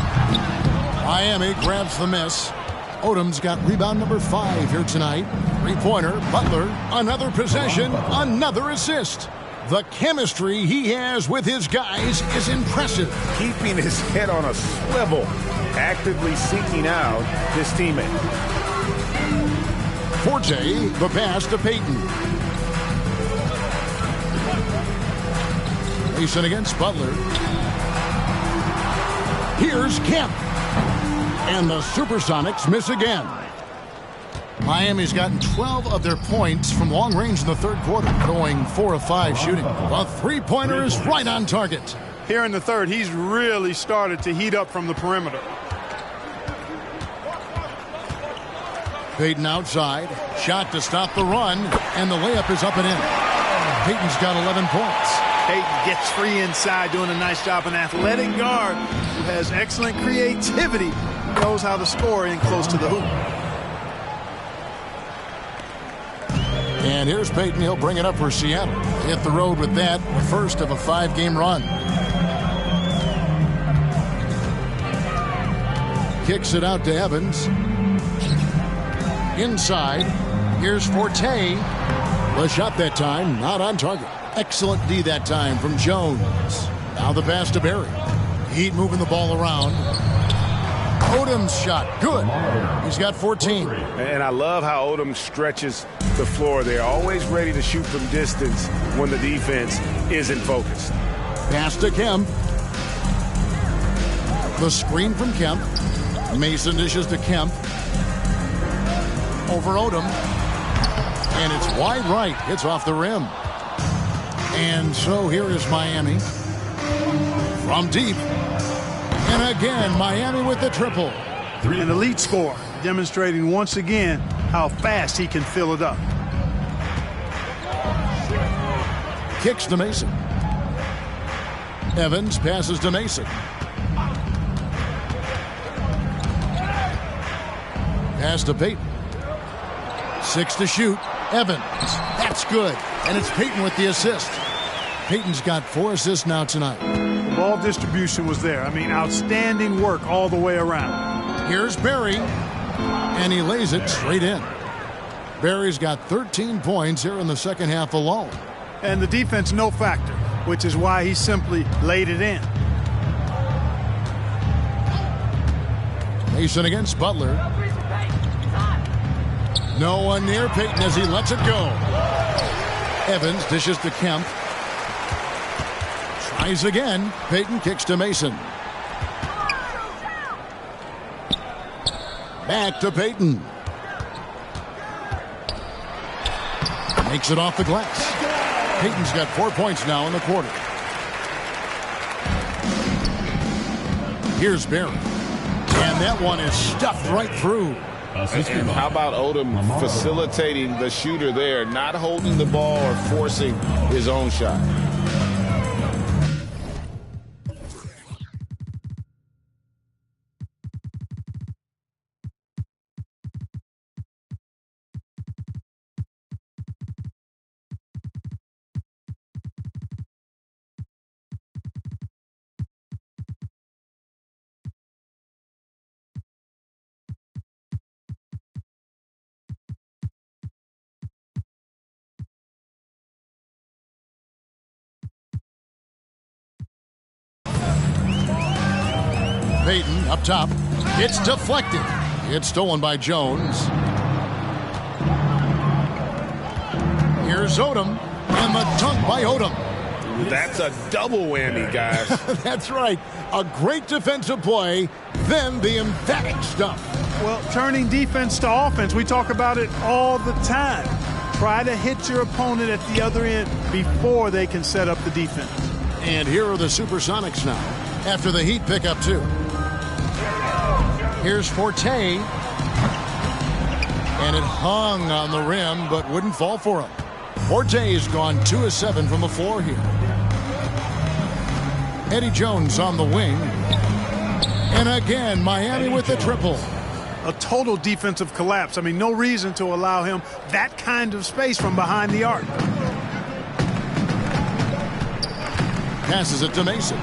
[SPEAKER 1] Miami grabs the miss. Odom's got rebound number 5 here tonight. 3-pointer, Butler, another possession, another assist. The chemistry he has with his guys is impressive.
[SPEAKER 2] Keeping his head on a swivel, actively seeking out his teammate.
[SPEAKER 1] Forte, the pass to Payton. Mason against Butler. Here's Kemp. And the Supersonics miss again. Miami's gotten 12 of their points from long range in the third quarter, going 4 of 5 shooting. The 3-pointer is right on target.
[SPEAKER 3] Here in the third, he's really started to heat up from the perimeter.
[SPEAKER 1] Payton outside. Shot to stop the run, and the layup is up and in. Payton's got 11 points.
[SPEAKER 3] Payton gets free inside, doing a nice job. An athletic guard who has excellent creativity, knows how to score in close to the hoop.
[SPEAKER 1] And here's Payton. He'll bring it up for Seattle. Hit the road with that, first of a 5-game run. Kicks it out to Evans. inside. Here's Forte. The shot that time, not on target. Excellent D that time from Jones. Now the pass to Barry. Heat moving the ball around. Odom's shot, good. He's got 14.
[SPEAKER 2] And I love how Odom stretches the floor. They're always ready to shoot from distance when the defense isn't focused.
[SPEAKER 1] Pass to Kemp. The screen from Kemp. Mason dishes to Kemp. Over Odom. And it's wide right. Hits off the rim. And so here is Miami. From deep. And again, Miami with the triple.
[SPEAKER 3] An elite scorer, demonstrating once again how fast he can fill it up.
[SPEAKER 1] Kicks to Mason. Evans passes to Mason. Pass to Payton. 6 to shoot. Evans. That's good. And it's Payton with the assist. Payton's got 4 assists now tonight.
[SPEAKER 3] The ball distribution was there. I mean, outstanding work all the way around.
[SPEAKER 1] Here's Barry. And he lays it straight in. Barry's got 13 points here in the second half alone.
[SPEAKER 3] And the defense no factor, which is why he simply laid it in.
[SPEAKER 1] Mason against Butler. No one near Payton as he lets it go. Evans dishes to Kemp. Tries again. Payton kicks to Mason. Back to Payton. Makes it off the glass. Payton's got 4 points now in the quarter. Here's Barry. And that one is stuffed right through.
[SPEAKER 2] And how about Odom facilitating the shooter there, not holding the ball or forcing his own shot?
[SPEAKER 1] Payton up top. It's deflected. It's stolen by Jones. Here's Odom. And the dunk by Odom.
[SPEAKER 2] That's a double whammy, guys.
[SPEAKER 1] That's right. A great defensive play, then the emphatic stuff.
[SPEAKER 3] Well, turning defense to offense, we talk about it all the time. Try to hit your opponent at the other end before they can set up the defense.
[SPEAKER 1] And here are the Supersonics now, after the Heat pick up 2. Here's Forte. And it hung on the rim, but wouldn't fall for him. Forte's gone 2 of 7 from the floor here. Eddie Jones on the wing. And again, Miami with the triple.
[SPEAKER 3] A total defensive collapse. I mean, no reason to allow him that kind of space from behind the arc.
[SPEAKER 1] Passes it to Mason.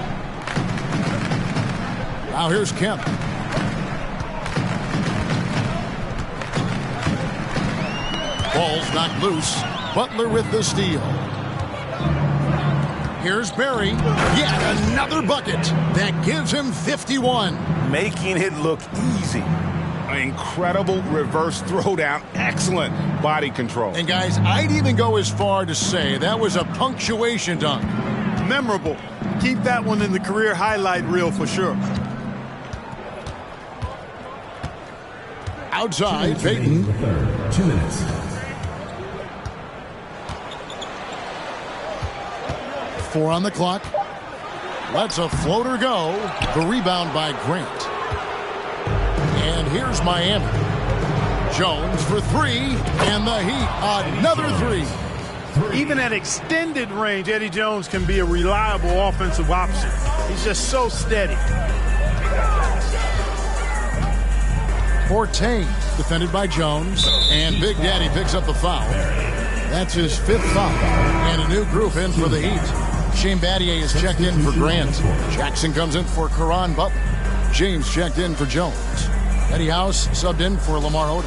[SPEAKER 1] Now here's Kemp. Ball's knocked loose. Butler with the steal. Here's Barry. Yet another bucket. That gives him 51.
[SPEAKER 2] Making it look easy. Incredible reverse throwdown. Excellent body control.
[SPEAKER 1] And guys, I'd even go as far to say that was a punctuation dunk.
[SPEAKER 3] Memorable. Keep that one in the career highlight reel for sure.
[SPEAKER 1] Outside, Payton.
[SPEAKER 4] 2 minutes.
[SPEAKER 1] Four on the clock. Lets a floater go. The rebound by Grant. And here's Miami. Jones for 3. And the Heat, another 3.
[SPEAKER 3] Even at extended range, Eddie Jones can be a reliable offensive option. He's just so steady.
[SPEAKER 1] Forte defended by Jones. And Big Daddy picks up the foul. That's his 5th foul. And a new group in for the Heat. Shane Battier is checked in for Grant. Jackson comes in for Caron Butler. James checked in for Jones. Eddie House subbed in for Lamar Odom.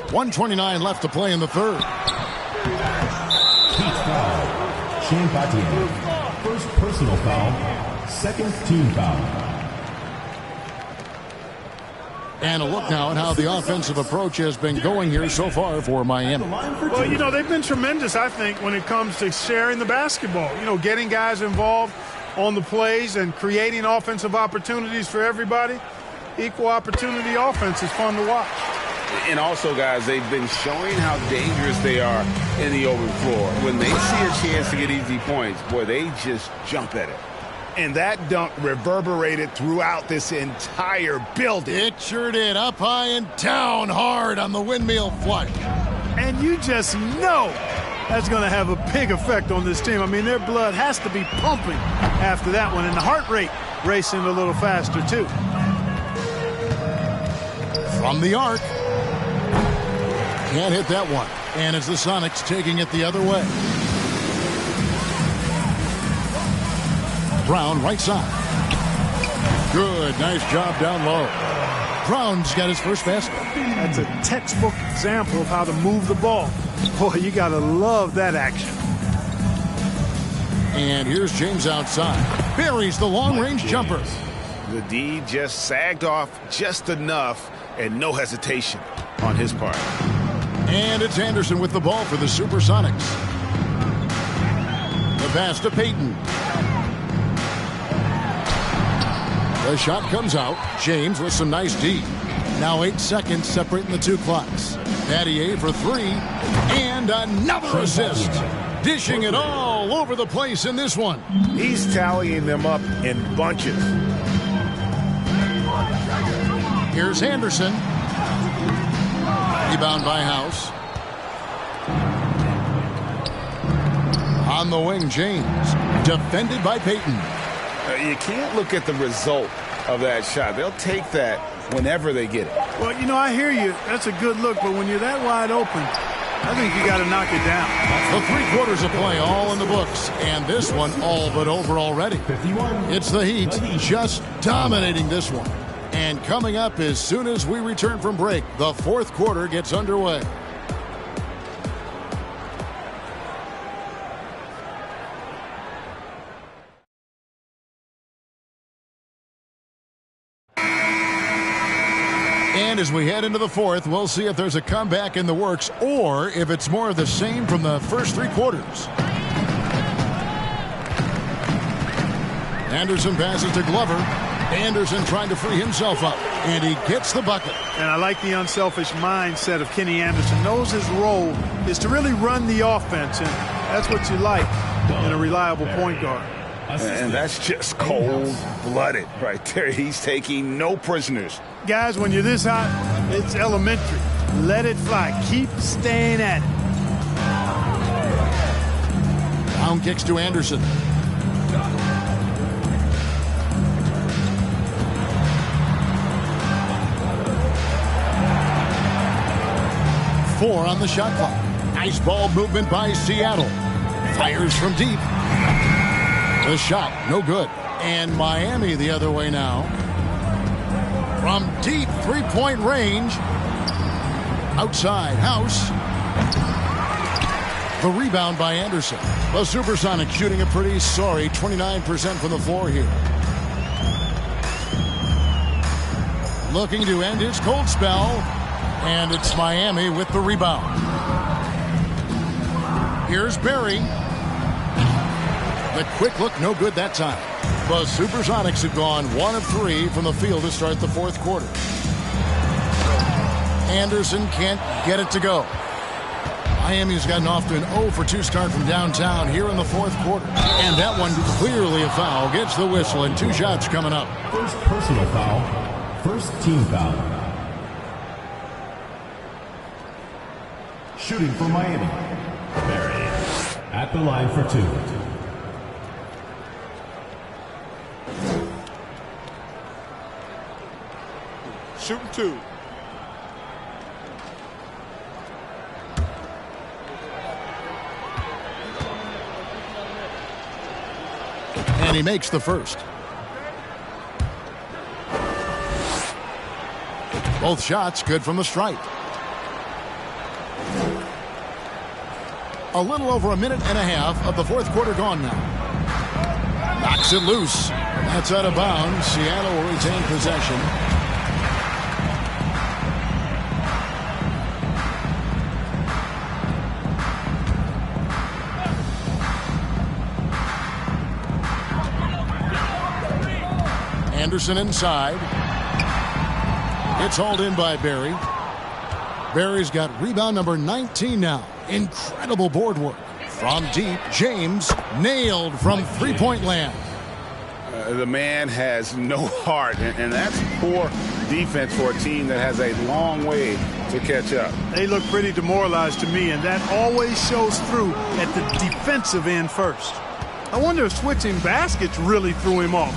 [SPEAKER 1] 1:29 left to play in the third.
[SPEAKER 4] Heat foul. Shane Battier. First personal foul. Second team foul.
[SPEAKER 1] And a look now at how the offensive approach has been going here so far for Miami.
[SPEAKER 3] Well, you know, they've been tremendous, I think, when it comes to sharing the basketball. You know, getting guys involved on the plays and creating offensive opportunities for everybody. Equal opportunity offense is fun to watch.
[SPEAKER 2] And also, guys, they've been showing how dangerous they are in the open floor. When they see a chance to get easy points, boy, they just jump at it.
[SPEAKER 5] And that dunk reverberated throughout this entire building.
[SPEAKER 1] It sure did. Up high and down hard on the windmill flush.
[SPEAKER 3] And you just know that's going to have a big effect on this team. I mean, their blood has to be pumping after that one, and the heart rate racing a little faster, too.
[SPEAKER 1] From the arc. Can't hit that one. And it's the Sonics taking it the other way. Brown, right side. Good. Nice job down low. Brown's got his first basket.
[SPEAKER 3] That's a textbook example of how to move the ball. Boy, you got to love that action.
[SPEAKER 1] And here's James outside. Buries the long-range jumper.
[SPEAKER 2] The D just sagged off just enough, and no hesitation on his part.
[SPEAKER 1] And it's Anderson with the ball for the Supersonics. The pass to Payton. The shot comes out. James with some nice D. Now 8 seconds separating the two clocks. Battier for three. And another assist. Dishing it all over the place in this one.
[SPEAKER 5] He's tallying them up in bunches.
[SPEAKER 1] Here's Anderson. Rebound by House. On the wing, James. Defended by Payton.
[SPEAKER 2] You can't look at the result of that shot. They'll take that whenever they get it.
[SPEAKER 3] Well, you know, I hear you. That's a good look, but when you're that wide open, I think you got to knock it down.
[SPEAKER 1] The 3 quarters of play all in the books, and this one all but over already.
[SPEAKER 4] 51.
[SPEAKER 1] It's the Heat just dominating this one. And coming up as soon as we return from break, the 4th quarter gets underway. And as we head into the 4th, we'll see if there's a comeback in the works or if it's more of the same from the first 3 quarters. Anderson passes to Glover. Anderson trying to free himself up, and he gets the bucket.
[SPEAKER 3] And I like the unselfish mindset of Kenny Anderson. Knows his role is to really run the offense, and that's what you like in a reliable point guard.
[SPEAKER 2] And that's just cold-blooded right there. He's taking no prisoners.
[SPEAKER 3] Guys, when you're this hot, it's elementary. Let it fly. Keep staying at it.
[SPEAKER 1] Down kicks to Anderson. Four on the shot clock. Nice ball movement by Seattle. Fires from deep. The shot, no good. And Miami the other way now. From deep 3-point range. Outside, House. The rebound by Anderson. The Supersonics shooting a pretty sorry 29% from the floor here. Looking to end his cold spell. And it's Miami with the rebound. Here's Barry. The quick look, no good that time. The Supersonics have gone 1 of 3 from the field to start the 4th quarter. Anderson can't get it to go. Miami's gotten off to an 0 for 2 start from downtown here in the 4th quarter. And that one clearly a foul. Gets the whistle and 2 shots coming up.
[SPEAKER 4] First personal foul. First team foul. Shooting for Miami. Barry at the line for 2.
[SPEAKER 3] Shooting 2.
[SPEAKER 1] And he makes the first. Both shots good from the stripe. A little over a minute and a half of the fourth quarter gone now. Knocks it loose. That's out of bounds. Seattle will retain possession. Anderson inside. It's hauled in by Barry. Barry's got rebound number 19 now. Incredible board work. From deep, James nailed from three-point land.
[SPEAKER 2] The man has no heart, and that's poor defense for a team that has a long way to catch up.
[SPEAKER 3] They look pretty demoralized to me, and that always shows through at the defensive end first. I wonder if switching baskets really threw him off.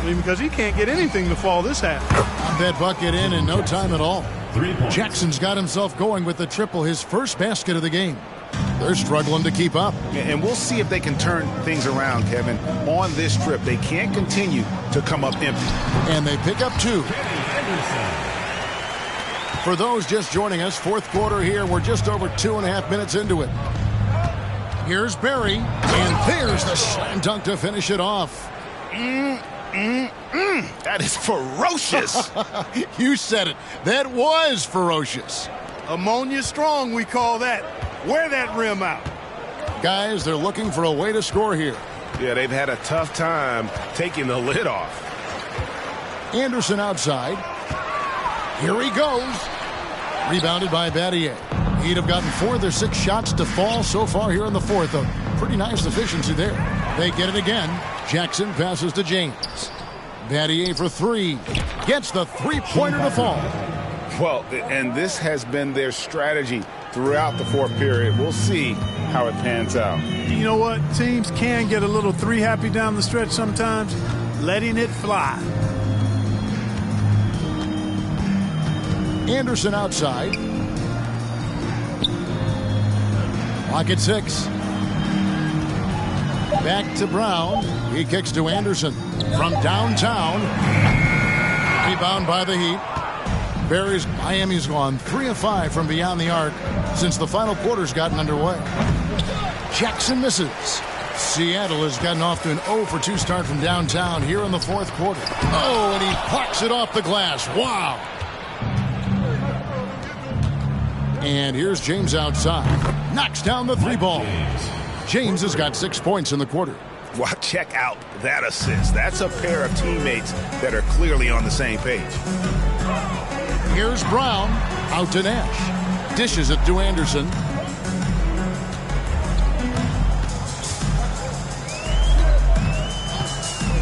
[SPEAKER 3] Because he can't get anything to fall this half.
[SPEAKER 1] Got that bucket in no time at all. Jackson's got himself going with the triple, his first basket of the game. They're struggling to keep up.
[SPEAKER 5] And we'll see if they can turn things around, Kevin. On this trip, they can't continue to come up empty.
[SPEAKER 1] And they pick up 2. For those just joining us, fourth quarter here. We're just over 2.5 minutes into it. Here's Barry, and there's the slam dunk to finish it off.
[SPEAKER 5] That is ferocious.
[SPEAKER 1] You said it. That was ferocious.
[SPEAKER 3] Ammonia strong, we call that. Wear that rim out.
[SPEAKER 1] Guys, they're looking for a way to score here.
[SPEAKER 2] Yeah, they've had a tough time taking the lid off.
[SPEAKER 1] Anderson outside. Here he goes. Rebounded by Battier. He'd have gotten 4 of their 6 shots to fall so far here in the fourth. A pretty nice efficiency there. They get it again. Jackson passes to James. Battier for 3. Gets the three-pointer to fall.
[SPEAKER 2] Well, and this has been their strategy throughout the fourth period. We'll see how it pans out.
[SPEAKER 3] You know what? Teams can get a little three happy down the stretch sometimes. Letting it fly.
[SPEAKER 1] Anderson outside. Clock at 6. Back to Brown. He kicks to Anderson from downtown. Rebound by the Heat. Miami's gone 3 of 5 from beyond the arc since the final quarter's gotten underway. Jackson misses. Seattle has gotten off to an 0 for 2 start from downtown here in the fourth quarter. Oh, and he plucks it off the glass. Wow. And here's James outside. Knocks down the 3 ball. James has got 6 points in the quarter.
[SPEAKER 5] Wow, check out that assist. That's a pair of teammates that are clearly on the same page.
[SPEAKER 1] Here's Brown. Out to Nash. Dishes it to Anderson.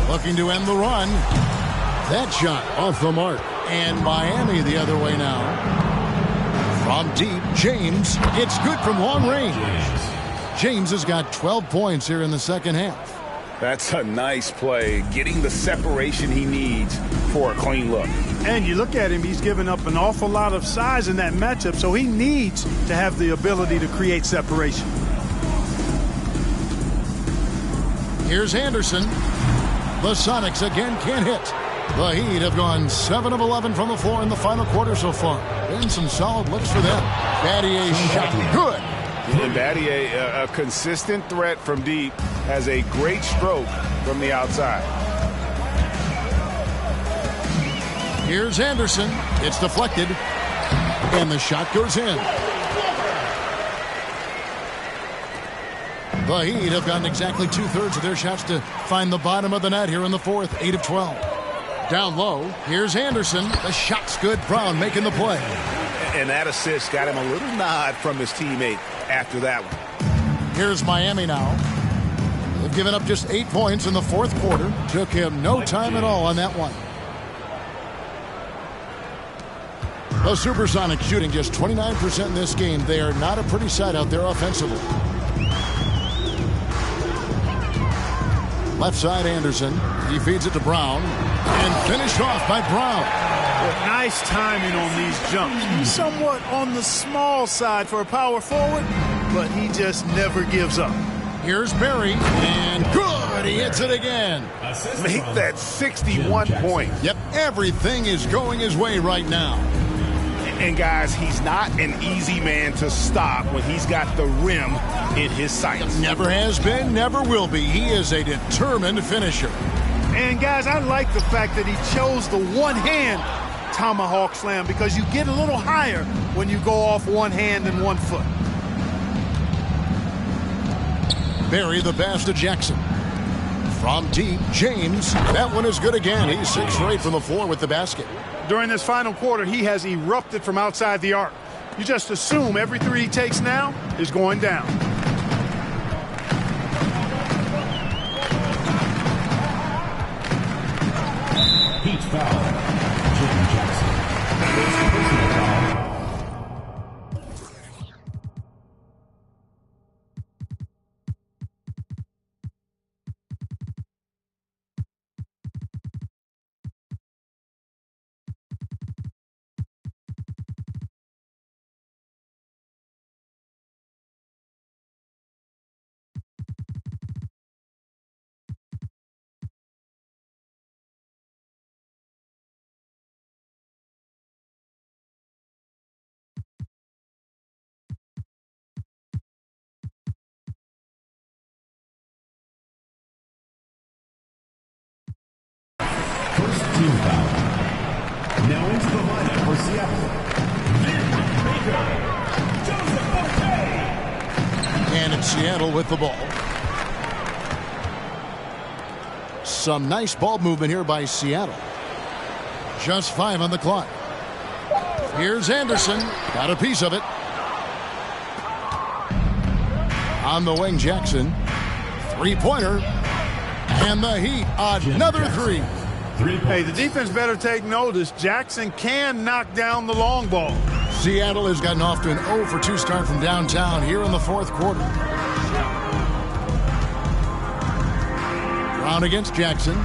[SPEAKER 1] Looking to end the run. That shot off the mark. And Miami the other way now. From deep, James. It's good from long range. James has got 12 points here in the second half.
[SPEAKER 2] That's a nice play, getting the separation he needs for a clean look.
[SPEAKER 3] And you look at him, he's given up an awful lot of size in that matchup, so he needs to have the ability to create separation.
[SPEAKER 1] Here's Anderson. The Sonics again can't hit. The Heat have gone 7 of 11 from the floor in the final quarter so far. Been some solid looks for them. Battier's shot good.
[SPEAKER 2] And Battier, a consistent threat from deep, has a great stroke from the outside.
[SPEAKER 1] Here's Anderson. It's deflected. And the shot goes in. The Heat have gotten exactly 2/3 of their shots to find the bottom of the net here in the fourth. 8 of 12. Down low. Here's Anderson. The shot's good. Brown making the play.
[SPEAKER 5] And that assist got him a little nod from his teammate after that one.
[SPEAKER 1] Here's Miami now. They've given up just 8 points in the fourth quarter. Took him no time at all on that one. The Supersonics shooting just 29% in this game. They are not a pretty sight out there offensively. Left side Anderson. He feeds it to Brown. And finished off by Brown.
[SPEAKER 3] Nice timing on these jumps. He's somewhat on the small side for a power forward, but he just never gives up.
[SPEAKER 1] Here's Barry. And good. He hits it again.
[SPEAKER 5] Make that 61 points.
[SPEAKER 1] Yep, everything is going his way right now.
[SPEAKER 2] And guys, he's not an easy man to stop when he's got the rim in his sights.
[SPEAKER 1] Never has been, never will be. He is a determined finisher.
[SPEAKER 3] And guys, I like the fact that he chose the one-hand tomahawk slam because you get a little higher when you go off one hand and 1 foot.
[SPEAKER 1] Bury the pass to Jackson. From deep, James. That one is good again. He's 6 for 8 from the floor with the basket.
[SPEAKER 3] During this final quarter, he has erupted from outside the arc. You just assume every three he takes now is going down.
[SPEAKER 4] Heat foul. Jim Jackson. First personal foul. First team foul. Now into the lineup for Seattle.
[SPEAKER 1] And it's Seattle with the ball. Some nice ball movement here by Seattle. Just 5 on the clock. Here's Anderson. Got a piece of it. On the wing, Jackson. Three-pointer. And the Heat, another three.
[SPEAKER 3] Hey, the defense better take notice. Jackson can knock down the long ball.
[SPEAKER 1] Seattle has gotten off to an 0 for 2 start from downtown here in the fourth quarter. Brown against Jackson.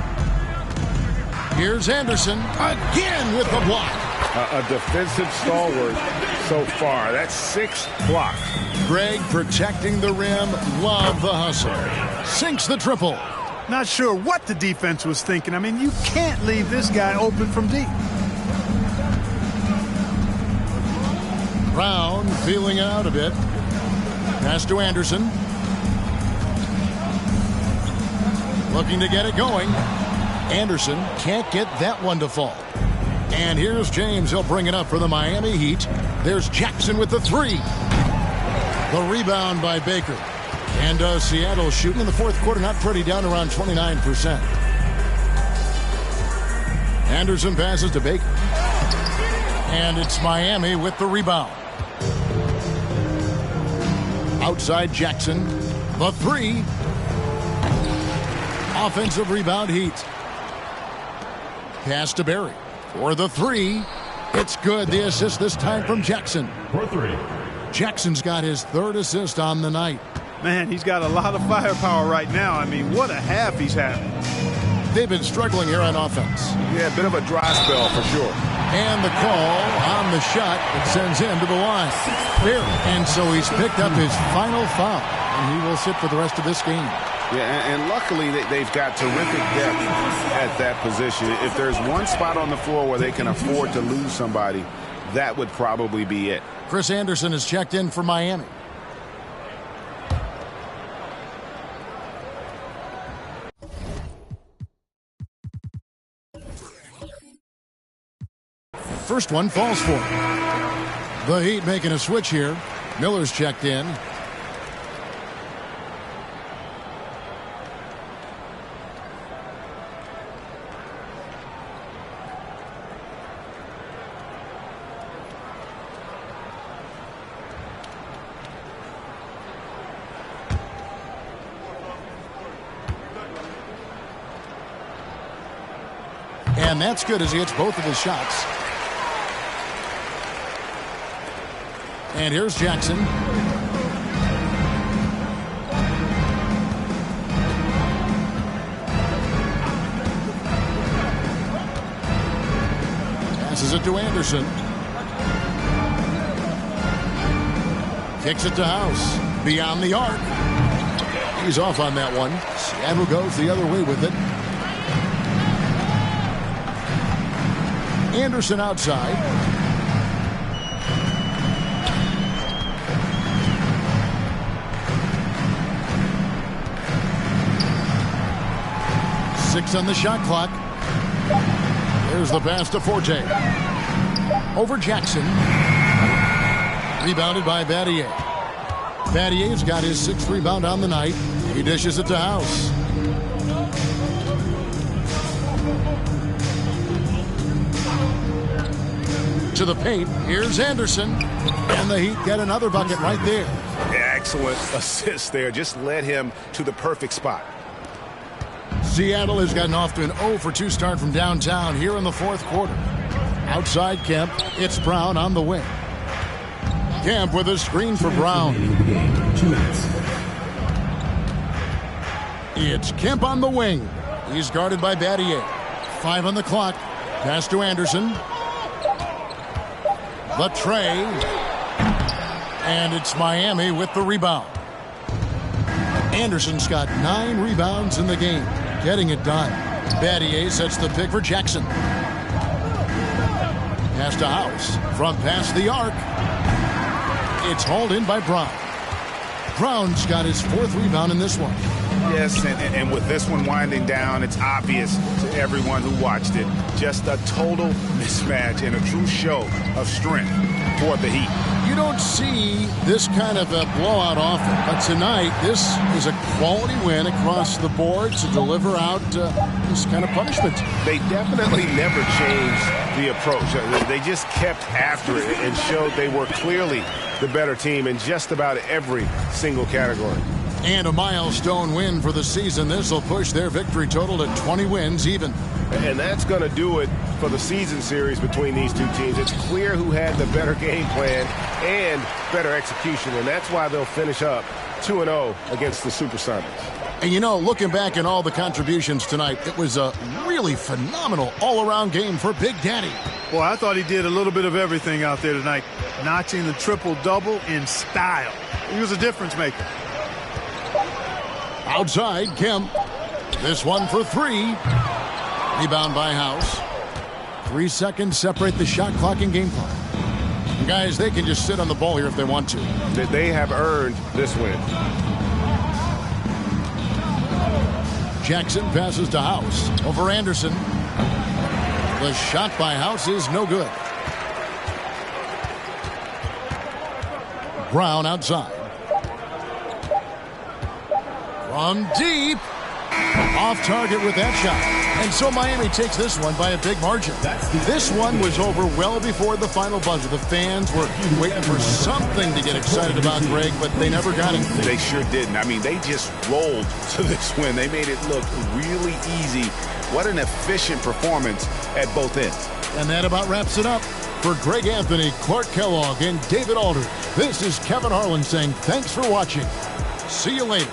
[SPEAKER 1] Here's Anderson again with the block.
[SPEAKER 2] A defensive stalwart so far. That's 6 blocks.
[SPEAKER 1] Greg protecting the rim. Love the hustle. Sinks the triple.
[SPEAKER 3] Not sure what the defense was thinking. I mean, you can't leave this guy open from deep.
[SPEAKER 1] Brown feeling it out a bit. Pass to Anderson. Looking to get it going. Anderson can't get that one to fall. And here's James. He'll bring it up for the Miami Heat. There's Jackson with the three. The rebound by Baker. And Seattle shooting in the fourth quarter, not pretty, down around 29%. Anderson passes to Baker. And it's Miami with the rebound. Outside Jackson. The three. Offensive rebound, Heat. Pass to Barry. For the three. It's good. The assist this time from Jackson.
[SPEAKER 4] For three.
[SPEAKER 1] Jackson's got his 3rd assist on the night.
[SPEAKER 3] Man, he's got a lot of firepower right now. I mean, what a half he's having.
[SPEAKER 1] They've been struggling here on offense.
[SPEAKER 2] Yeah, a bit of a dry spell for sure.
[SPEAKER 1] And the call on the shot that sends him to the line. There. And so he's picked up his final foul. And he will sit for the rest of this game.
[SPEAKER 2] Yeah, and luckily they've got terrific depth at that position. If there's one spot on the floor where they can afford to lose somebody, that would probably be it.
[SPEAKER 1] Chris Anderson has checked in for Miami. First one falls for him. The Heat making a switch here. Miller's checked in. And that's good as he hits both of his shots. And here's Jackson. Passes it to Anderson. Kicks it to House. Beyond the arc. He's off on that one. Seattle goes the other way with it. Anderson outside. 6 on the shot clock. There's the pass to Forte. Over Jackson. Rebounded by Battier. Battier's got his 6th rebound on the night. He dishes it to House. To the paint. Here's Anderson. And the Heat get another bucket right there.
[SPEAKER 2] Excellent assist there. Just led him to the perfect spot.
[SPEAKER 1] Seattle has gotten off to an 0 for 2 start from downtown here in the 4th quarter. Outside Kemp. It's Brown on the wing. Kemp with a screen for Brown.
[SPEAKER 4] 2 minutes.
[SPEAKER 1] It's Kemp on the wing. He's guarded by Battier. 5 on the clock. Pass to Anderson. The tray. And it's Miami with the rebound. Anderson's got 9 rebounds in the game. Getting it done. Battier sets the pick for Jackson. Pass to House. From past the arc. It's hauled in by Brown. Brown's got his 4th rebound in this one.
[SPEAKER 2] Yes, and with this one winding down, it's obvious to everyone who watched it. Just a total mismatch and a true show of strength for the Heat.
[SPEAKER 1] You don't see this kind of a blowout often, but tonight this is a quality win across the board to deliver out this kind of punishment.
[SPEAKER 2] They definitely never changed the approach. They just kept after it and showed they were clearly the better team in just about every single category.
[SPEAKER 1] And a milestone win for the season. This will push their victory total to 20 wins even.
[SPEAKER 2] And that's going to do it for the season series between these two teams. It's clear who had the better game plan and better execution, and that's why they'll finish up 2-0 against the Supersonics.
[SPEAKER 1] And you know, looking back at all the contributions tonight, it was a really phenomenal all-around game for Big Daddy.
[SPEAKER 3] Boy, I thought he did a little bit of everything out there tonight, notching the triple-double in style. He was a difference maker.
[SPEAKER 1] Outside, Kemp. This one for 3. Rebound by House. 3 seconds separate the shot clock and game clock. Guys, they can just sit on the ball here if they want to.
[SPEAKER 2] They have earned this win.
[SPEAKER 1] Jackson passes to House. Over Anderson. The shot by House is no good. Brown outside. From deep. Off target with that shot. And so Miami takes this one by a big margin. This one was over well before the final buzzer. The fans were waiting for something to get excited about, Greg, but they never got it.
[SPEAKER 2] They sure didn't. I mean, they just rolled to this win. They made it look really easy. What an efficient performance at both ends.
[SPEAKER 1] And that about wraps it up. For Greg Anthony, Clark Kellogg, and David Aldridge, this is Kevin Harlan saying thanks for watching. See you later.